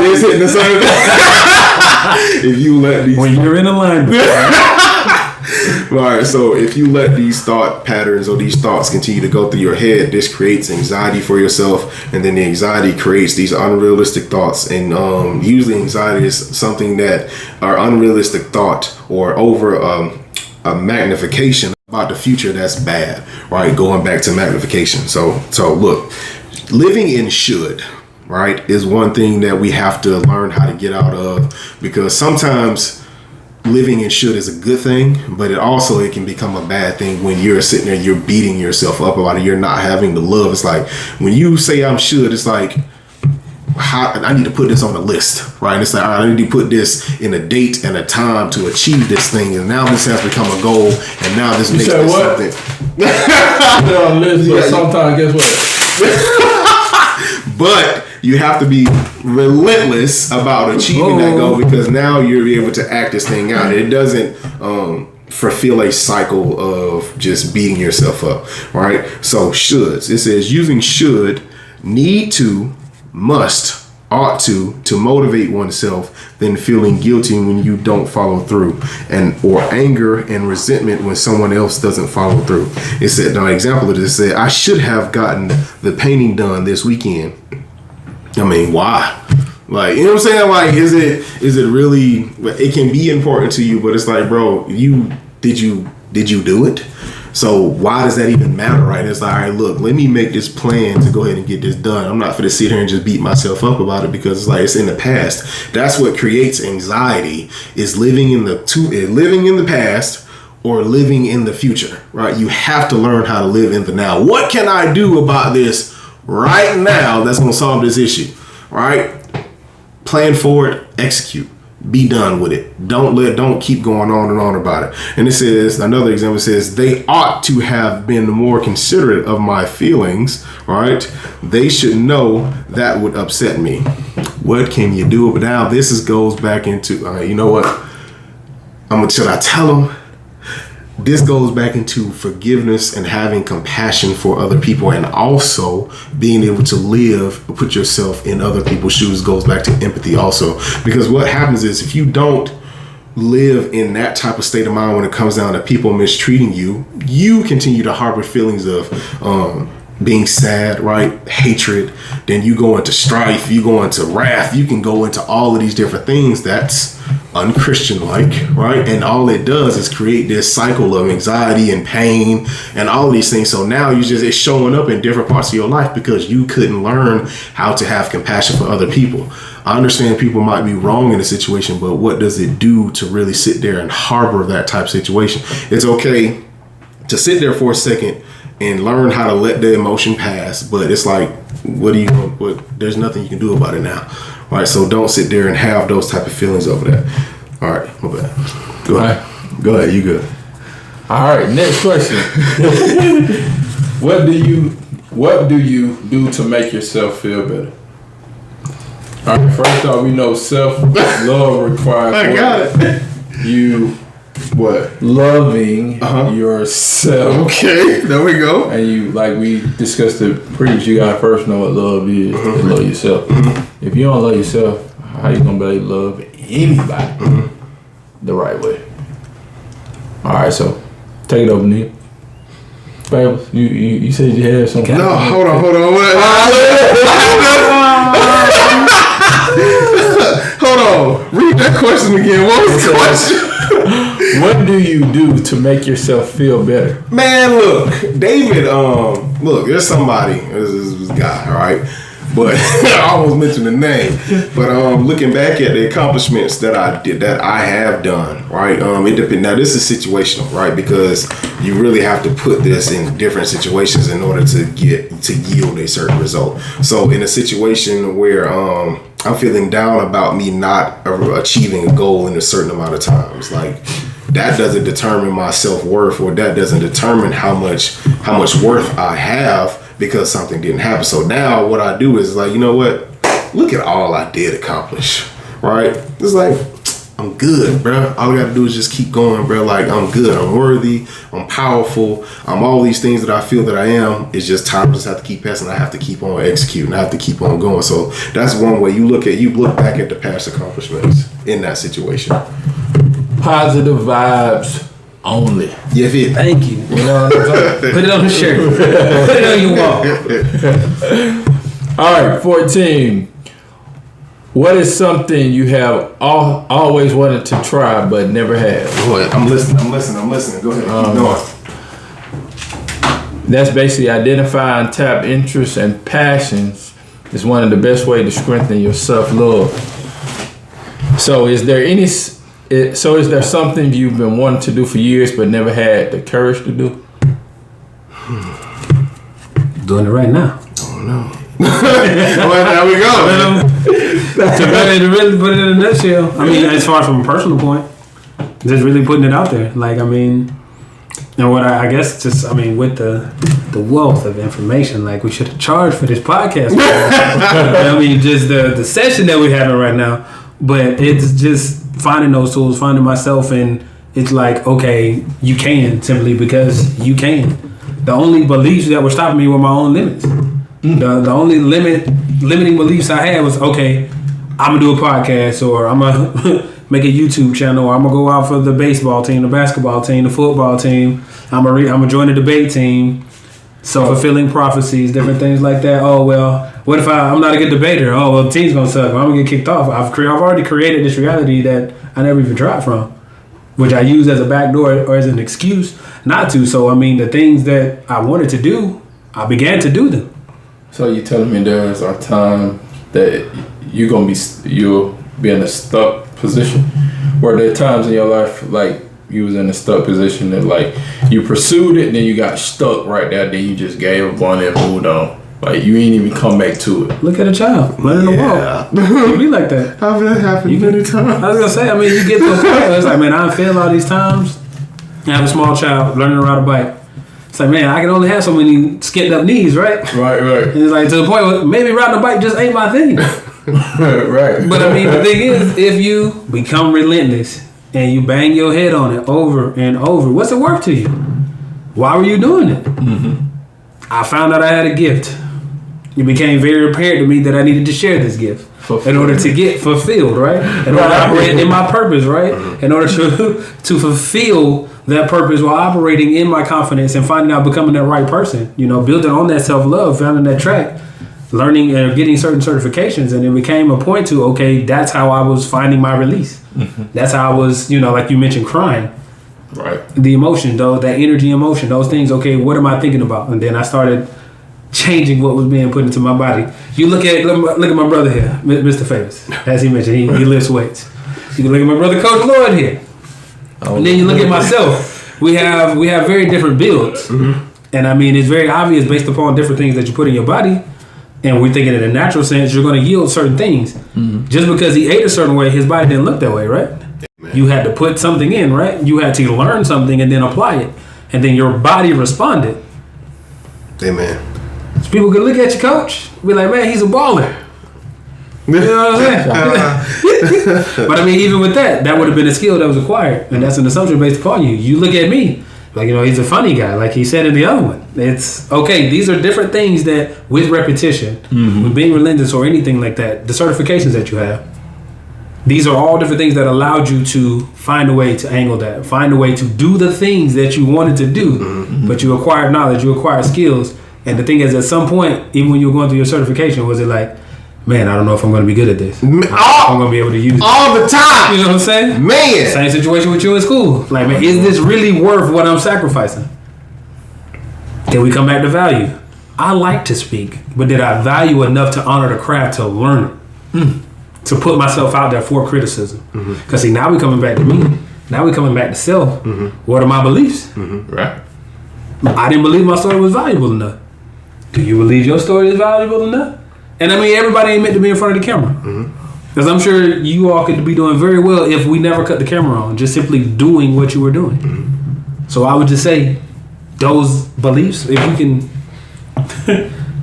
It's hitting the same thing. If you let these. When you're in alignment. Right. So if you let these thought patterns or these thoughts continue to go through your head, this creates anxiety for yourself, and then the anxiety creates these unrealistic thoughts. And usually, anxiety is something that are unrealistic thought or over a magnification about the future that's bad. Right. Going back to magnification. So look, living in should. Right, is one thing that we have to learn how to get out of, because sometimes living in should is a good thing, but it can become a bad thing when you're sitting there, you're beating yourself up about it, you're not having the love. It's like when you say I'm should, it's like, I need to put this on a list, right? And it's like, all right, I need to put this in a date and a time to achieve this thing, and now this has become a goal, and now this makes this something. Put it on a list, but sometimes guess what? But you have to be relentless about achieving that goal, because now you're able to act this thing out. It doesn't fulfill a cycle of just beating yourself up, right? So shoulds. It says using should, need to, must, ought to motivate oneself, then feeling guilty when you don't follow through, or anger and resentment when someone else doesn't follow through. It said, now an example of this said, I should have gotten the painting done this weekend. I mean, why? Like, you know what I'm saying? Like, is it really, it can be important to you, but it's like, bro, did you do it? So why does that even matter, right? It's like, all right, look, let me make this plan to go ahead and get this done. I'm not going to sit here and just beat myself up about it, because it's like, it's in the past. That's what creates anxiety, is living in the past or living in the future, right? You have to learn how to live in the now. What can I do about this right now that's going to solve this issue, right? Plan for it, execute. Be done with it. Don't keep going on and on about it. And it says, another example says, they ought to have been more considerate of my feelings, right? They should know that would upset me. What can you do? But now goes back into, you know what? Should I tell them? This goes back into forgiveness and having compassion for other people, and also being able to put yourself in other people's shoes. Goes back to empathy also, because what happens is, if you don't live in that type of state of mind when it comes down to people mistreating you, you continue to harbor feelings of being sad, right? Hatred. Then you go into strife, you go into wrath, you can go into all of these different things that's unchristian-like, right? And all it does is create this cycle of anxiety and pain and all of these things. So now it's showing up in different parts of your life because you couldn't learn how to have compassion for other people. I understand people might be wrong in a situation, but what does it do to really sit there and harbor that type of situation? It's okay to sit there for a second and learn how to let the emotion pass, but it's like, there's nothing you can do about it now, right? So don't sit there and have those type of feelings over that. All right, my bad. Go ahead, you good. All right, next question. What do you do to make yourself feel better? All right, first off, we know self-love requires I got it. You loving yourself. Okay, there we go. And you, like we discussed it previous, you gotta first know what love is and love yourself. If you don't love yourself, how you gonna be able to love anybody the right way? All right, so take it over, Nick. Favors, you said you had something. No, hold on. Hold on. Read that question again. What was the question? What do you do to make yourself feel better? Man, look, David, there's somebody, this guy, all right? But I almost mentioned the name. But looking back at the accomplishments that I have done, right? It depends. Now this is situational, right? Because you really have to put this in different situations in order to yield a certain result. So in a situation where I'm feeling down about me not achieving a goal in a certain amount of times, like that doesn't determine my self-worth, or that doesn't determine how much worth I have because something didn't happen. So now what I do is like, you know what? Look at all I did accomplish, right? It's like, I'm good, bro. All I got to do is just keep going, bro. Like, I'm good. I'm worthy. I'm powerful. I'm all these things that I feel that I am. It's just time. I just have to keep passing. I have to keep on executing. I have to keep on going. So that's one way you look back at the past accomplishments in that situation. Positive vibes only. Yeah, yeah. Thank you. You know what I'm saying? Put it on the shirt. Put it on your wall. All right, 14. What is something you have always wanted to try but never had? Boy, I'm listening. Go ahead. Keep going. That's basically identifying tap interests and passions is one of the best ways to strengthen your self-love. So is there something you've been wanting to do for years but never had the courage to do? Doing it right now. Oh no. Well, there we go. To really put it in a nutshell, I mean, as far from a personal point, just really putting it out there. Like, I mean, and what I guess just, I mean, with the wealth of information, like we should have charged for this podcast. I mean, just the session that we're having right now. But it's just finding those tools, finding myself, and it's like, okay, you can simply because you can. The only beliefs that were stopping me were my own limits. The only limiting beliefs I had was, okay, I'm gonna do a podcast, or I'm gonna make a YouTube channel, or I'm gonna go out for the baseball team, the basketball team, the football team. I'm gonna join a debate team. Self-fulfilling prophecies, different things like that. Oh well, what if I'm not a good debater? Oh well, the team's gonna suck. I'm gonna get kicked off. I've already created this reality that I never even tried from, which I use as a backdoor or as an excuse not to. So I mean, the things that I wanted to do, I began to do them. So you telling me there's a time that you'll be in a stuck position? Were there times in your life like you was in a stuck position that like you pursued it and then you got stuck right there, then you just gave up on it and moved on? Like you ain't even come back to it. Look at a child learning to walk. You be like that. I've that happened many times. I was gonna say, I mean, you get to a point. It's like, man, I failed all these times. I have a small child learning to ride a bike. It's like, man, I can only have so many skinned up knees, right? Right. And it's like to the point where maybe riding a bike just ain't my thing. Right. But I mean, the thing is, if you become relentless and you bang your head on it over and over, what's it worth to you? Why were you doing it? Mm-hmm. I found out I had a gift. It became very apparent to me that I needed to share this gift in order to get fulfilled, right? In order to operate in my purpose, right? In order to fulfill that purpose while operating in my confidence and finding out becoming that right person, you know, building on that self-love, finding that track, learning and getting certain certifications. And it became a point to, okay, that's how I was finding my release. Mm-hmm. That's how I was, you know, like you mentioned, crying. Right. The emotion, though, that energy, emotion, those things, okay, what am I thinking about? And then I started changing what was being put into my body. You look at my brother here, Mr. Favors, as he mentioned, he lifts weights. You can look at my brother, Coach Lloyd here. And then you look at myself. We have very different builds. Mm-hmm. And I mean, it's very obvious based upon different things that you put in your body. And we're thinking in a natural sense, you're going to yield certain things. Mm-hmm. Just because he ate a certain way, his body didn't look that way, right? Amen. You had to put something in, right? You had to learn something and then apply it. And then your body responded. Amen. So people could look at you, coach, be like, man, he's a baller. You know what I'm saying? But I mean, even with that would have been a skill that was acquired. And that's an assumption based upon you. You look at me, like, you know, he's a funny guy, like he said in the other one. It's okay, these are different things that with repetition, mm-hmm. with being relentless or anything like that, the certifications that you have, these are all different things that allowed you to find a way to angle that, find a way to do the things that you wanted to do, mm-hmm. but you acquired knowledge, you acquired skills. And the thing is, at some point, even when you were going through your certification, was it like, man, I don't know if I'm going to be good at this. I'm going to be able to use it. All the time. You know what I'm saying? Man. Same situation with you in school. Like, man, is this really worth what I'm sacrificing? Then we come back to value. I like to speak, but did I value enough to honor the craft to learn it? To put myself out there for criticism? Because see, now we're coming back to me. Now we're coming back to self. Mm-hmm. What are my beliefs? Mm-hmm. Right. I didn't believe my story was valuable enough. Do you believe your story is valuable enough? And I mean, everybody ain't meant to be in front of the camera. Because I'm sure you all could be doing very well if we never cut the camera on, just simply doing what you were doing. So I would just say, those beliefs, if you can,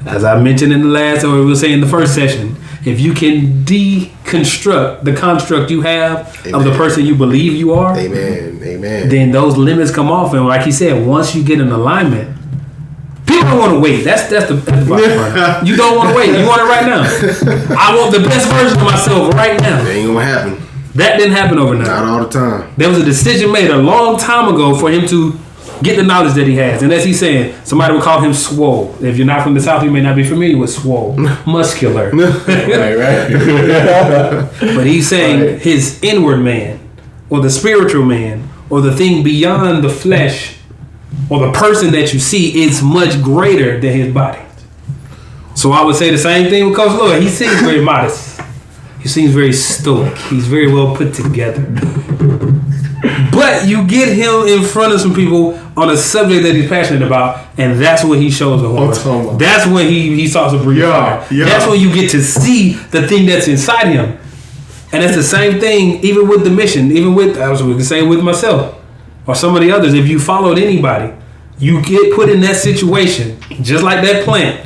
as I mentioned in the last, or we were saying in the first session, if you can deconstruct the construct you have of the person you believe you are, then those limits come off. And like he said, once you get in alignment, people don't want to wait. That's the part. You don't want to wait. You want it right now. I want the best version of myself right now. It ain't gonna happen. That didn't happen overnight. Not all the time. There was a decision made a long time ago for him to get the knowledge that he has. And as he's saying, somebody would call him swole. If you're not from the South, you may not be familiar with swole. Muscular. Right. But he's saying his inward man, or the spiritual man, or the thing beyond the flesh, or the person that you see is much greater than his body. So I would say the same thing with Coach Lloyd. He seems very modest. He seems very stoic. He's very well put together. But you get him in front of some people on a subject that he's passionate about, and that's when he shows the horror. That's when he starts to breathe fire. Yeah. That's when you get to see the thing that's inside him. And it's the same thing even with the mission, even with, I was going to say with myself or some of the others. If you followed anybody, you get put in that situation, just like that plant,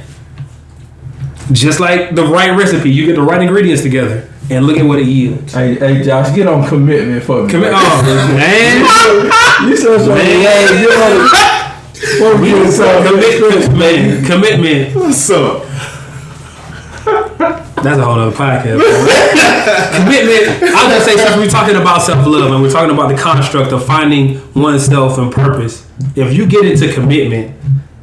just like the right recipe. You get the right ingredients together, and look at what it yields. Hey, Josh, get on commitment for me. Man. You so Commitment. What's up? That's a whole other podcast. Commitment. I was gonna say, since we're talking about self-love and we're talking about the construct of finding oneself and purpose, if you get into commitment,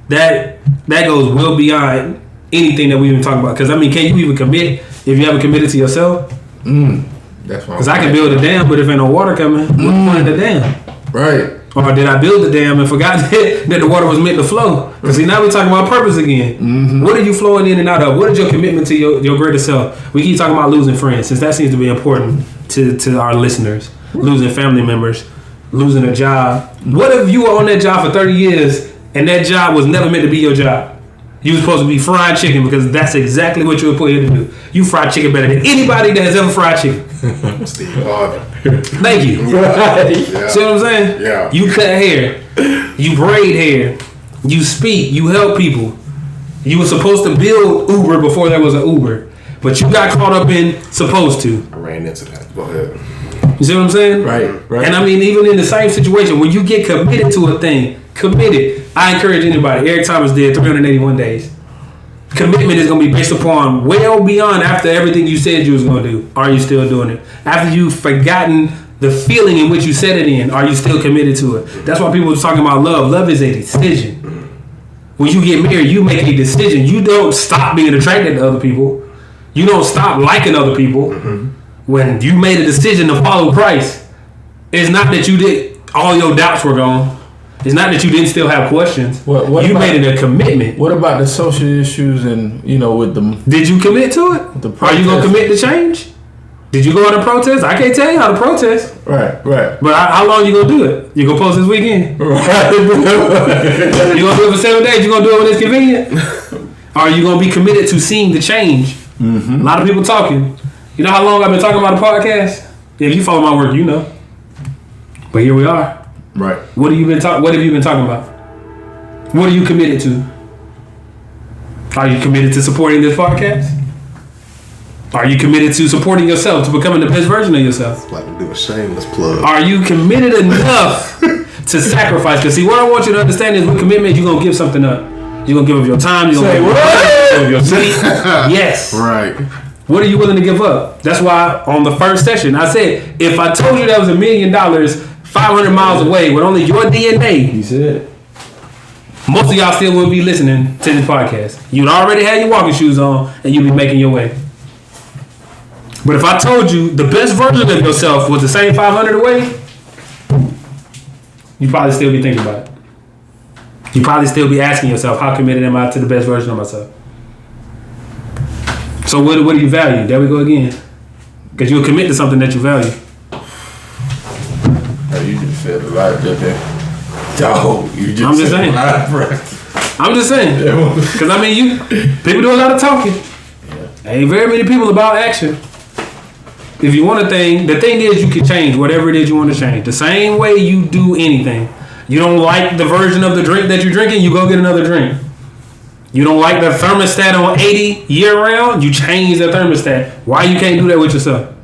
that goes well beyond anything that we've been talking about. Because I mean, can you even commit if you haven't committed to yourself? That's why. Because I can build a dam, but if ain't no water coming, what's the point of the dam? Right. Or did I build the dam and forgot that the water was meant to flow? Because see, now we're talking about purpose again. Mm-hmm. What are you flowing in and out of? What is your commitment to your greater self? We keep talking about losing friends, since that seems to be important to our listeners. Losing family members, losing a job. What if you were on that job for 30 years and that job was never meant to be your job? You were supposed to be frying chicken because that's exactly what you were put here to do. You fry chicken better than anybody that has ever fried chicken. Steve Harvey. Thank you. Right. Yeah. See what I'm saying? Yeah. You cut hair. You braid hair. You speak. You help people. You were supposed to build Uber before there was an Uber. But you got caught up in supposed to. I ran into that. Go ahead. You see what I'm saying? Right. And I mean, even in the same situation, when you get committed to a thing, committed. I encourage anybody. Eric Thomas did 381 days. Commitment is going to be based upon well beyond after everything you said you was going to do. Are you still doing it? After you've forgotten the feeling in which you said it in, are you still committed to it? That's why people are talking about love. Love is a decision. When you get married, you make a decision. You don't stop being attracted to other people. You don't stop liking other people. Mm-hmm. When you made a decision to follow Christ, it's not that you did all your doubts were gone. It's not that you didn't still have questions. What you made it a commitment. What about the social issues and, with them? Did you commit to it? Are you going to commit to change? Did you go out and protest? I can't tell you how to protest. Right. But how long you going to do it? You going to post this weekend? Right. You going to do it for 7 days? You going to do it when it's convenient? Or are you going to be committed to seeing the change? Mm-hmm. A lot of people talking. You know how long I've been talking about a podcast? If you follow my work, you know. But here we are. Right. What have you been talking about? What are you committed to? Are you committed to supporting this podcast? Are you committed to supporting yourself, to becoming the best version of yourself? Like to do a shameless plug. Are you committed enough to sacrifice? Because see, what I want you to understand is with commitment, you're gonna give something up. You're gonna give up your time. You're gonna give up your sleep. Yes. Right. What are you willing to give up? That's why on the first session I said, if I told you that was $1 million 500 miles away with only your DNA, you said most of y'all still wouldn't be listening to this podcast. You'd already have your walking shoes on and you'd be making your way. But if I told you the best version of yourself was the same 500 away, you'd probably still be thinking about it. You'd probably still be asking yourself, how committed am I to the best version of myself? So what do you value? There we go again. Because you'll commit to something that you value. You just said a lot of that. Dog, you just I'm just saying. I'm just saying. Because I mean, people do a lot of talking. Yeah. Ain't very many people about action. If you want a thing, the thing is you can change whatever it is you want to change. The same way you do anything. You don't like the version of the drink that you're drinking, you go get another drink. You don't like the thermostat on 80 year round, you change the thermostat. Why you can't do that with yourself?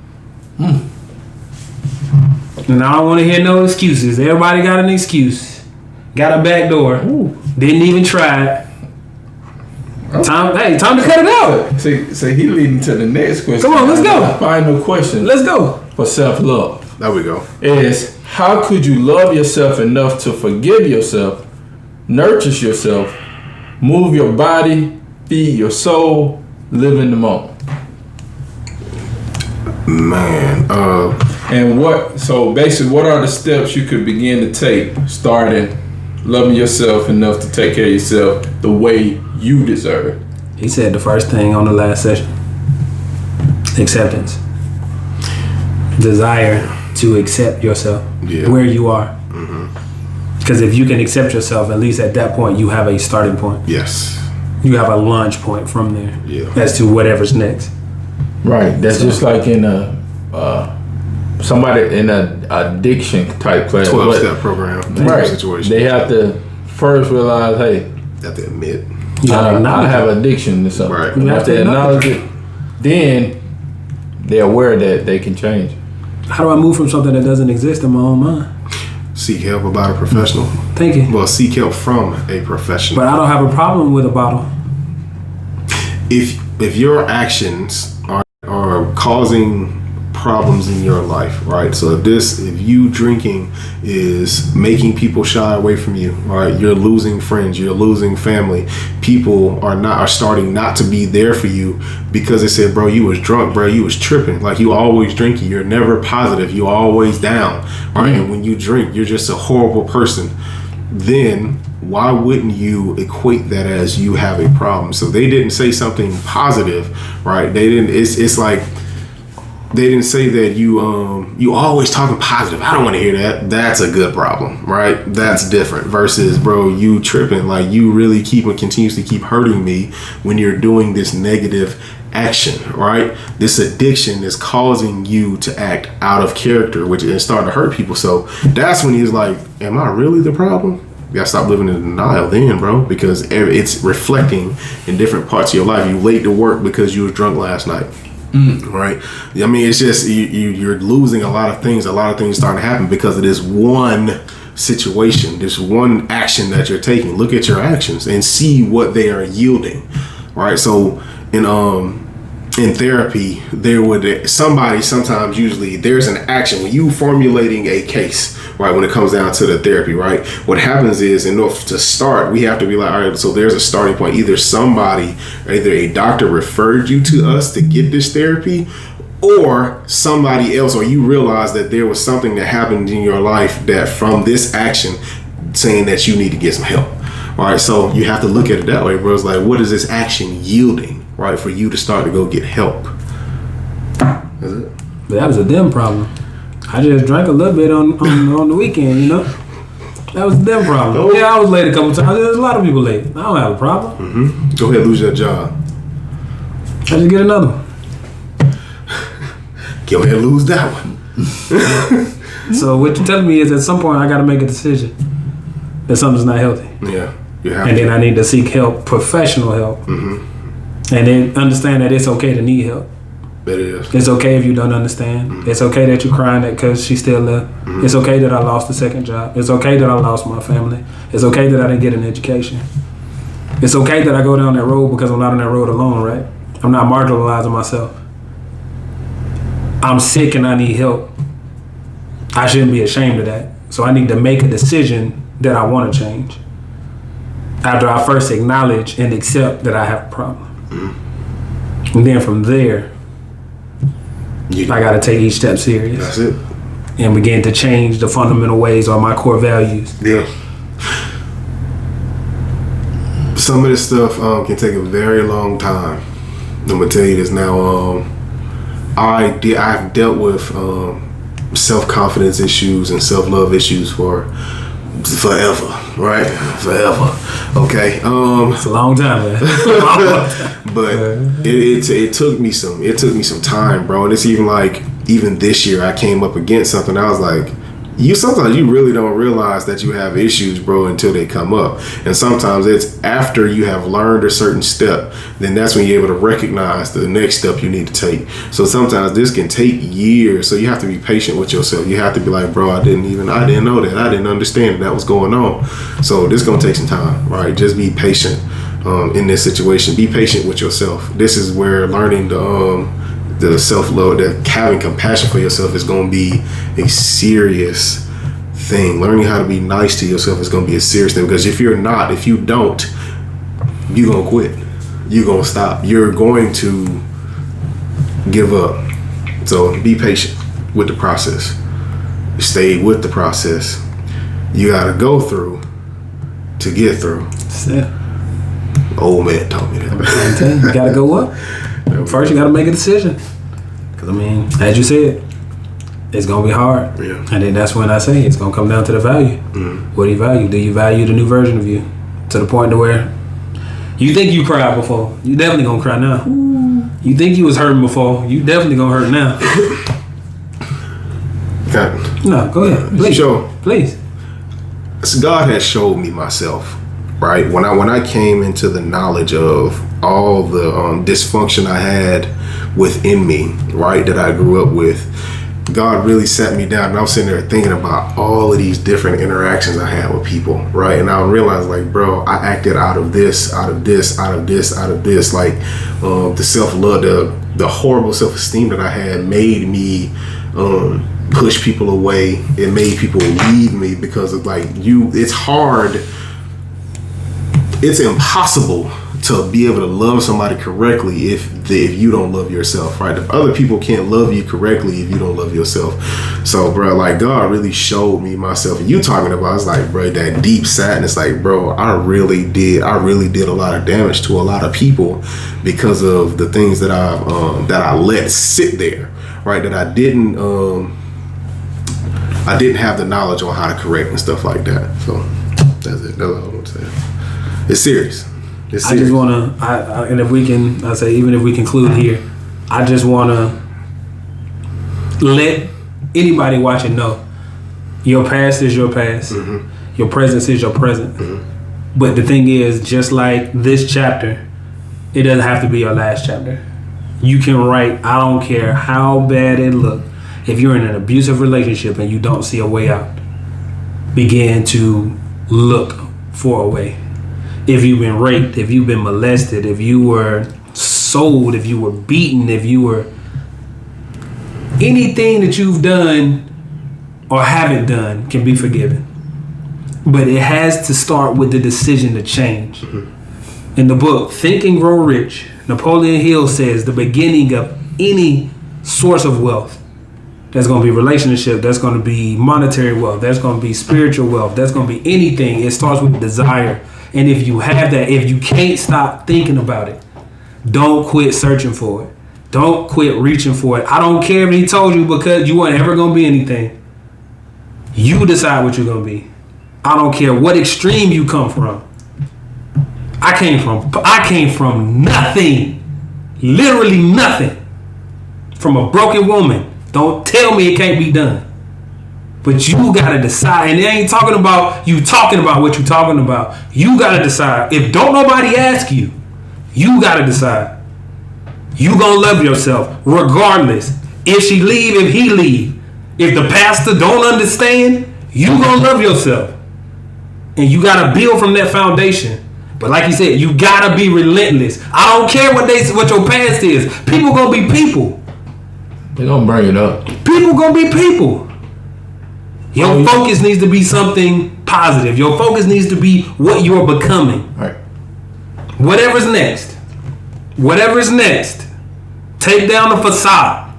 And I don't want to hear no excuses. Everybody got an excuse. Got a back door. Ooh. Didn't even try it. Time to cut it out. See, he leading to the next question. Come on, let's go. Final question. Let's go. for self-love. There we go. Is how could you love yourself enough to forgive yourself, nurture yourself, move your body, feed your soul, live in the moment? Man, And so basically, what are the steps you could begin to take starting loving yourself enough to take care of yourself the way you deserve? He said the first thing on the last session. Acceptance. Desire to accept yourself where you are. Because if you can accept yourself, at least at that point, you have a starting point. yes. You have a launch point from there Yeah. as to whatever's next. Right. That's just like in somebody in a addiction type class. 12-step program. Right. Situation. They have to first realize, hey, have to admit. You gotta I acknowledge have it. addiction to something. Right. And You have once to they acknowledge acknowledge it, then they're aware that they can change. How do I move from something that doesn't exist in my own mind? Seek help about a professional. Thank you. Well, seek help from a professional. But I don't have a problem with a bottle. If your actions are causing problems in your life, right? So if you drinking is making people shy away from you, right? You're losing friends, you're losing family. People are starting not to be there for you because they said, bro, you was drunk, bro, you was tripping. Like, you always drinking, you're never positive, you always down, right? And when you drink, you're just a horrible person. Then why wouldn't you equate that as you have a problem? So they didn't say something positive, right? They didn't. It's like they didn't say that you always talking positive. I don't want to hear that. That's a good problem, right? That's different versus, bro, you tripping. Like, you really continuously keep hurting me when you're doing this negative action, right? This addiction is causing you to act out of character, which is starting to hurt people. So that's when he's like, am I really the problem? You gotta stop living in denial then, bro, because it's reflecting in different parts of your life. You late to work because you was drunk last night. Right? I mean, it's just you're losing a lot of things. A lot of things starting to happen because of this one situation, this one action that you're taking. Look at your actions and see what they are yielding. Right? So in therapy, usually there's an action when you formulating a case, right? When it comes down to the therapy, right? What happens is, in order to start, we have to be like, all right, so there's a starting point. Either a doctor referred you to us to get this therapy, or somebody else, or you realize that there was something that happened in your life that from this action saying that you need to get some help. All right, so you have to look at it that way, bro. It's like, what is this action yielding, right, for you to start to go get help? Is it? But that was a them problem. I just drank a little bit on the weekend, you know? That was a them problem. Oh. Yeah, I was late a couple times. There's a lot of people late. I don't have a problem. Go ahead, lose your job. I just get another one. Go ahead, lose that one. So what you're telling me is at some point I got to make a decision that something's not healthy. Yeah, you have And to. then I need to seek help, professional help. And then understand that it's okay to need help. It is. It's okay if you don't understand. It's okay that you're crying because she's still there. It's okay that I lost the second job. It's okay that I lost my family. It's okay that I didn't get an education. It's okay that I go down that road because I'm not on that road alone, right? I'm not marginalizing myself. I'm sick and I need help. I shouldn't be ashamed of that. So I need to make a decision that I want to change. After I first acknowledge and accept that I have a problem. And then from there, I got to take each step serious. That's it. And begin to change the fundamental ways or my core values. Yeah. Some of this stuff can take a very long time. I'm gonna tell you this now. I've dealt with self-confidence issues and self-love issues for forever, right? Forever. Okay. It's a long time, man. But it took me some time, bro. And it's even this year I came up against something. I was like, sometimes you really don't realize that you have issues, bro, until they come up. And sometimes it's after you have learned a certain step, then that's when you're able to recognize the next step you need to take. So sometimes this can take years. So you have to be patient with yourself. You have to be like, bro, I didn't know that. I didn't understand that was going on. So this is going to take some time, right? Just be patient in this situation. Be patient with yourself. This is where learning to the self-love, that having compassion for yourself is going to be a serious thing. Learning how to be nice to yourself is going to be a serious thing, because if you don't, you're going to quit. You're going to stop. You're going to give up. So be patient with the process. Stay with the process. You got to go through to get through. That's it. Old man told me that. You got to go up. First, you got to make a decision. Because, I mean, as you said, it's going to be hard. Yeah. And then that's when I say it's going to come down to the value. What do you value? Do you value the new version of you? To the point to where you think you cried before. You definitely going to cry now. You think you was hurting before. You definitely going to hurt now. Okay. No, go ahead. Please. Sure. Please. So God has showed me myself, right? When I came into the knowledge of all the dysfunction I had within me, right, that I grew up with, God really sat me down, and I was sitting there thinking about all of these different interactions I had with people, right? And I realized, like, bro, I acted out of this, like the self-love, the horrible self-esteem that I had made me push people away. It made people leave me because of, like, it's hard, it's impossible to be able to love somebody correctly if you don't love yourself, right? If other people can't love you correctly if you don't love yourself. So, bro, like, God really showed me myself. And you talking about, it's like, bro, that deep sadness, like, bro, I really did a lot of damage to a lot of people because of the things that I let sit there, right? That I didn't have the knowledge on how to correct and stuff like that. So that's it. That's all I want to say. It's serious. I just want to, and if we can, I say, even if we conclude here, I just want to let anybody watching know your past is your past. Your presence is your present. But the thing is, just like this chapter, it doesn't have to be your last chapter. You can write, I don't care how bad it looks. If you're in an abusive relationship and you don't see a way out, begin to look for a way. If you've been raped, if you've been molested, if you were sold, if you were beaten, if you were anything that you've done or haven't done can be forgiven. But it has to start with the decision to change. In the book, Think and Grow Rich, Napoleon Hill says the beginning of any source of wealth, that's going to be relationship, that's going to be monetary wealth, that's going to be spiritual wealth, that's going to be anything. It starts with desire. And if you have that, if you can't stop thinking about it, don't quit searching for it. Don't quit reaching for it. I don't care if he told you because you weren't ever going to be anything. You decide what you're going to be. I don't care what extreme you come from. I came from nothing. Literally nothing. From a broken woman. Don't tell me it can't be done. But you gotta decide, and it ain't talking about you talking about what you talking about. You gotta decide. If don't nobody ask you, you gotta decide. You gonna love yourself regardless. If she leave, if he leave, if the pastor don't understand, you gonna love yourself, and you gotta build from that foundation. But like you said, you gotta be relentless. I don't care what your past is. People gonna be people. They're gonna bring it up. People gonna be people. Your focus needs to be something positive. Your focus needs to be what you're becoming. Right. Whatever's next. Take down the facade.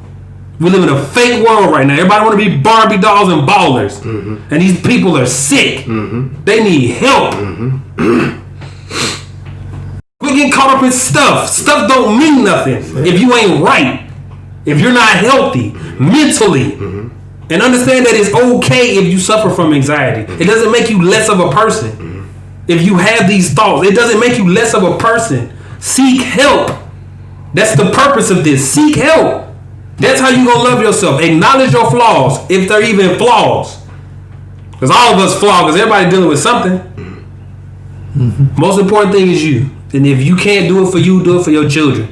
We live in a fake world right now. Everybody want to be Barbie dolls and ballers. And these people are sick. They need help. We're getting caught up in stuff. Stuff don't mean nothing if you ain't right. If you're not healthy mentally. And understand that it's okay if you suffer from anxiety. It doesn't make you less of a person. If you have these thoughts, it doesn't make you less of a person. Seek help. That's the purpose of this. Seek help. That's how you gonna love yourself. Acknowledge your flaws, if they're even flaws. Because all of us flaw, because everybody dealing with something. Most important thing is you. And if you can't do it for you, do it for your children.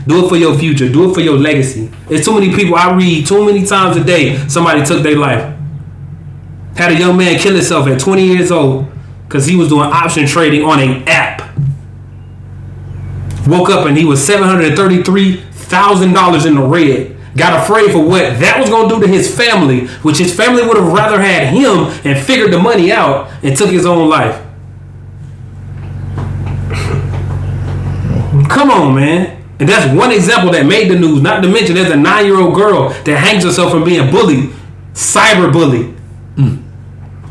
Do it for your future. Do it for your legacy. There's too many people I read too many times a day. Somebody took their life. Had a young man kill himself at 20 years old because he was doing option trading on an app. Woke up and he was $733,000 $1,000 in the red. Got afraid for what that was going to do to his family, which his family would have rather had him, and figured the money out and took his own life. Come on, man. And that's one example that made the news. Not to mention there's a 9-year-old girl that hangs herself from being bullied, cyber bullied.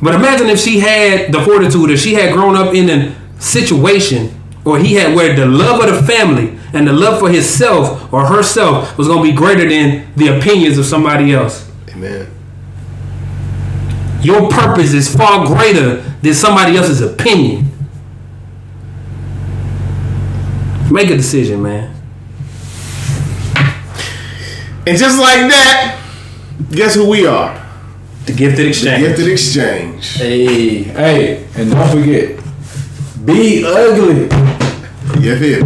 But imagine if she had the fortitude, if she had grown up in a situation, or he had, where the love of the family and the love for himself or herself was going to be greater than the opinions of somebody else. Amen. Your purpose is far greater than somebody else's opinion. Make a decision, man. And just like that, guess who we are? The Gifted Exchange. The Gifted Exchange. Hey, and don't forget, be ugly. You feel?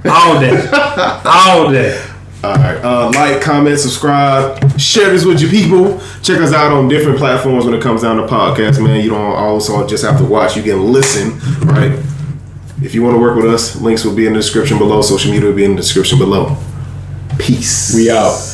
All day. All day. Alright. Like, comment, subscribe, share this with your people. Check us out on different platforms when it comes down to podcasts, man. You don't also just have to watch, you can listen, right? If you want to work with us, links will be in the description below. Social media will be in the description below. Peace. We out.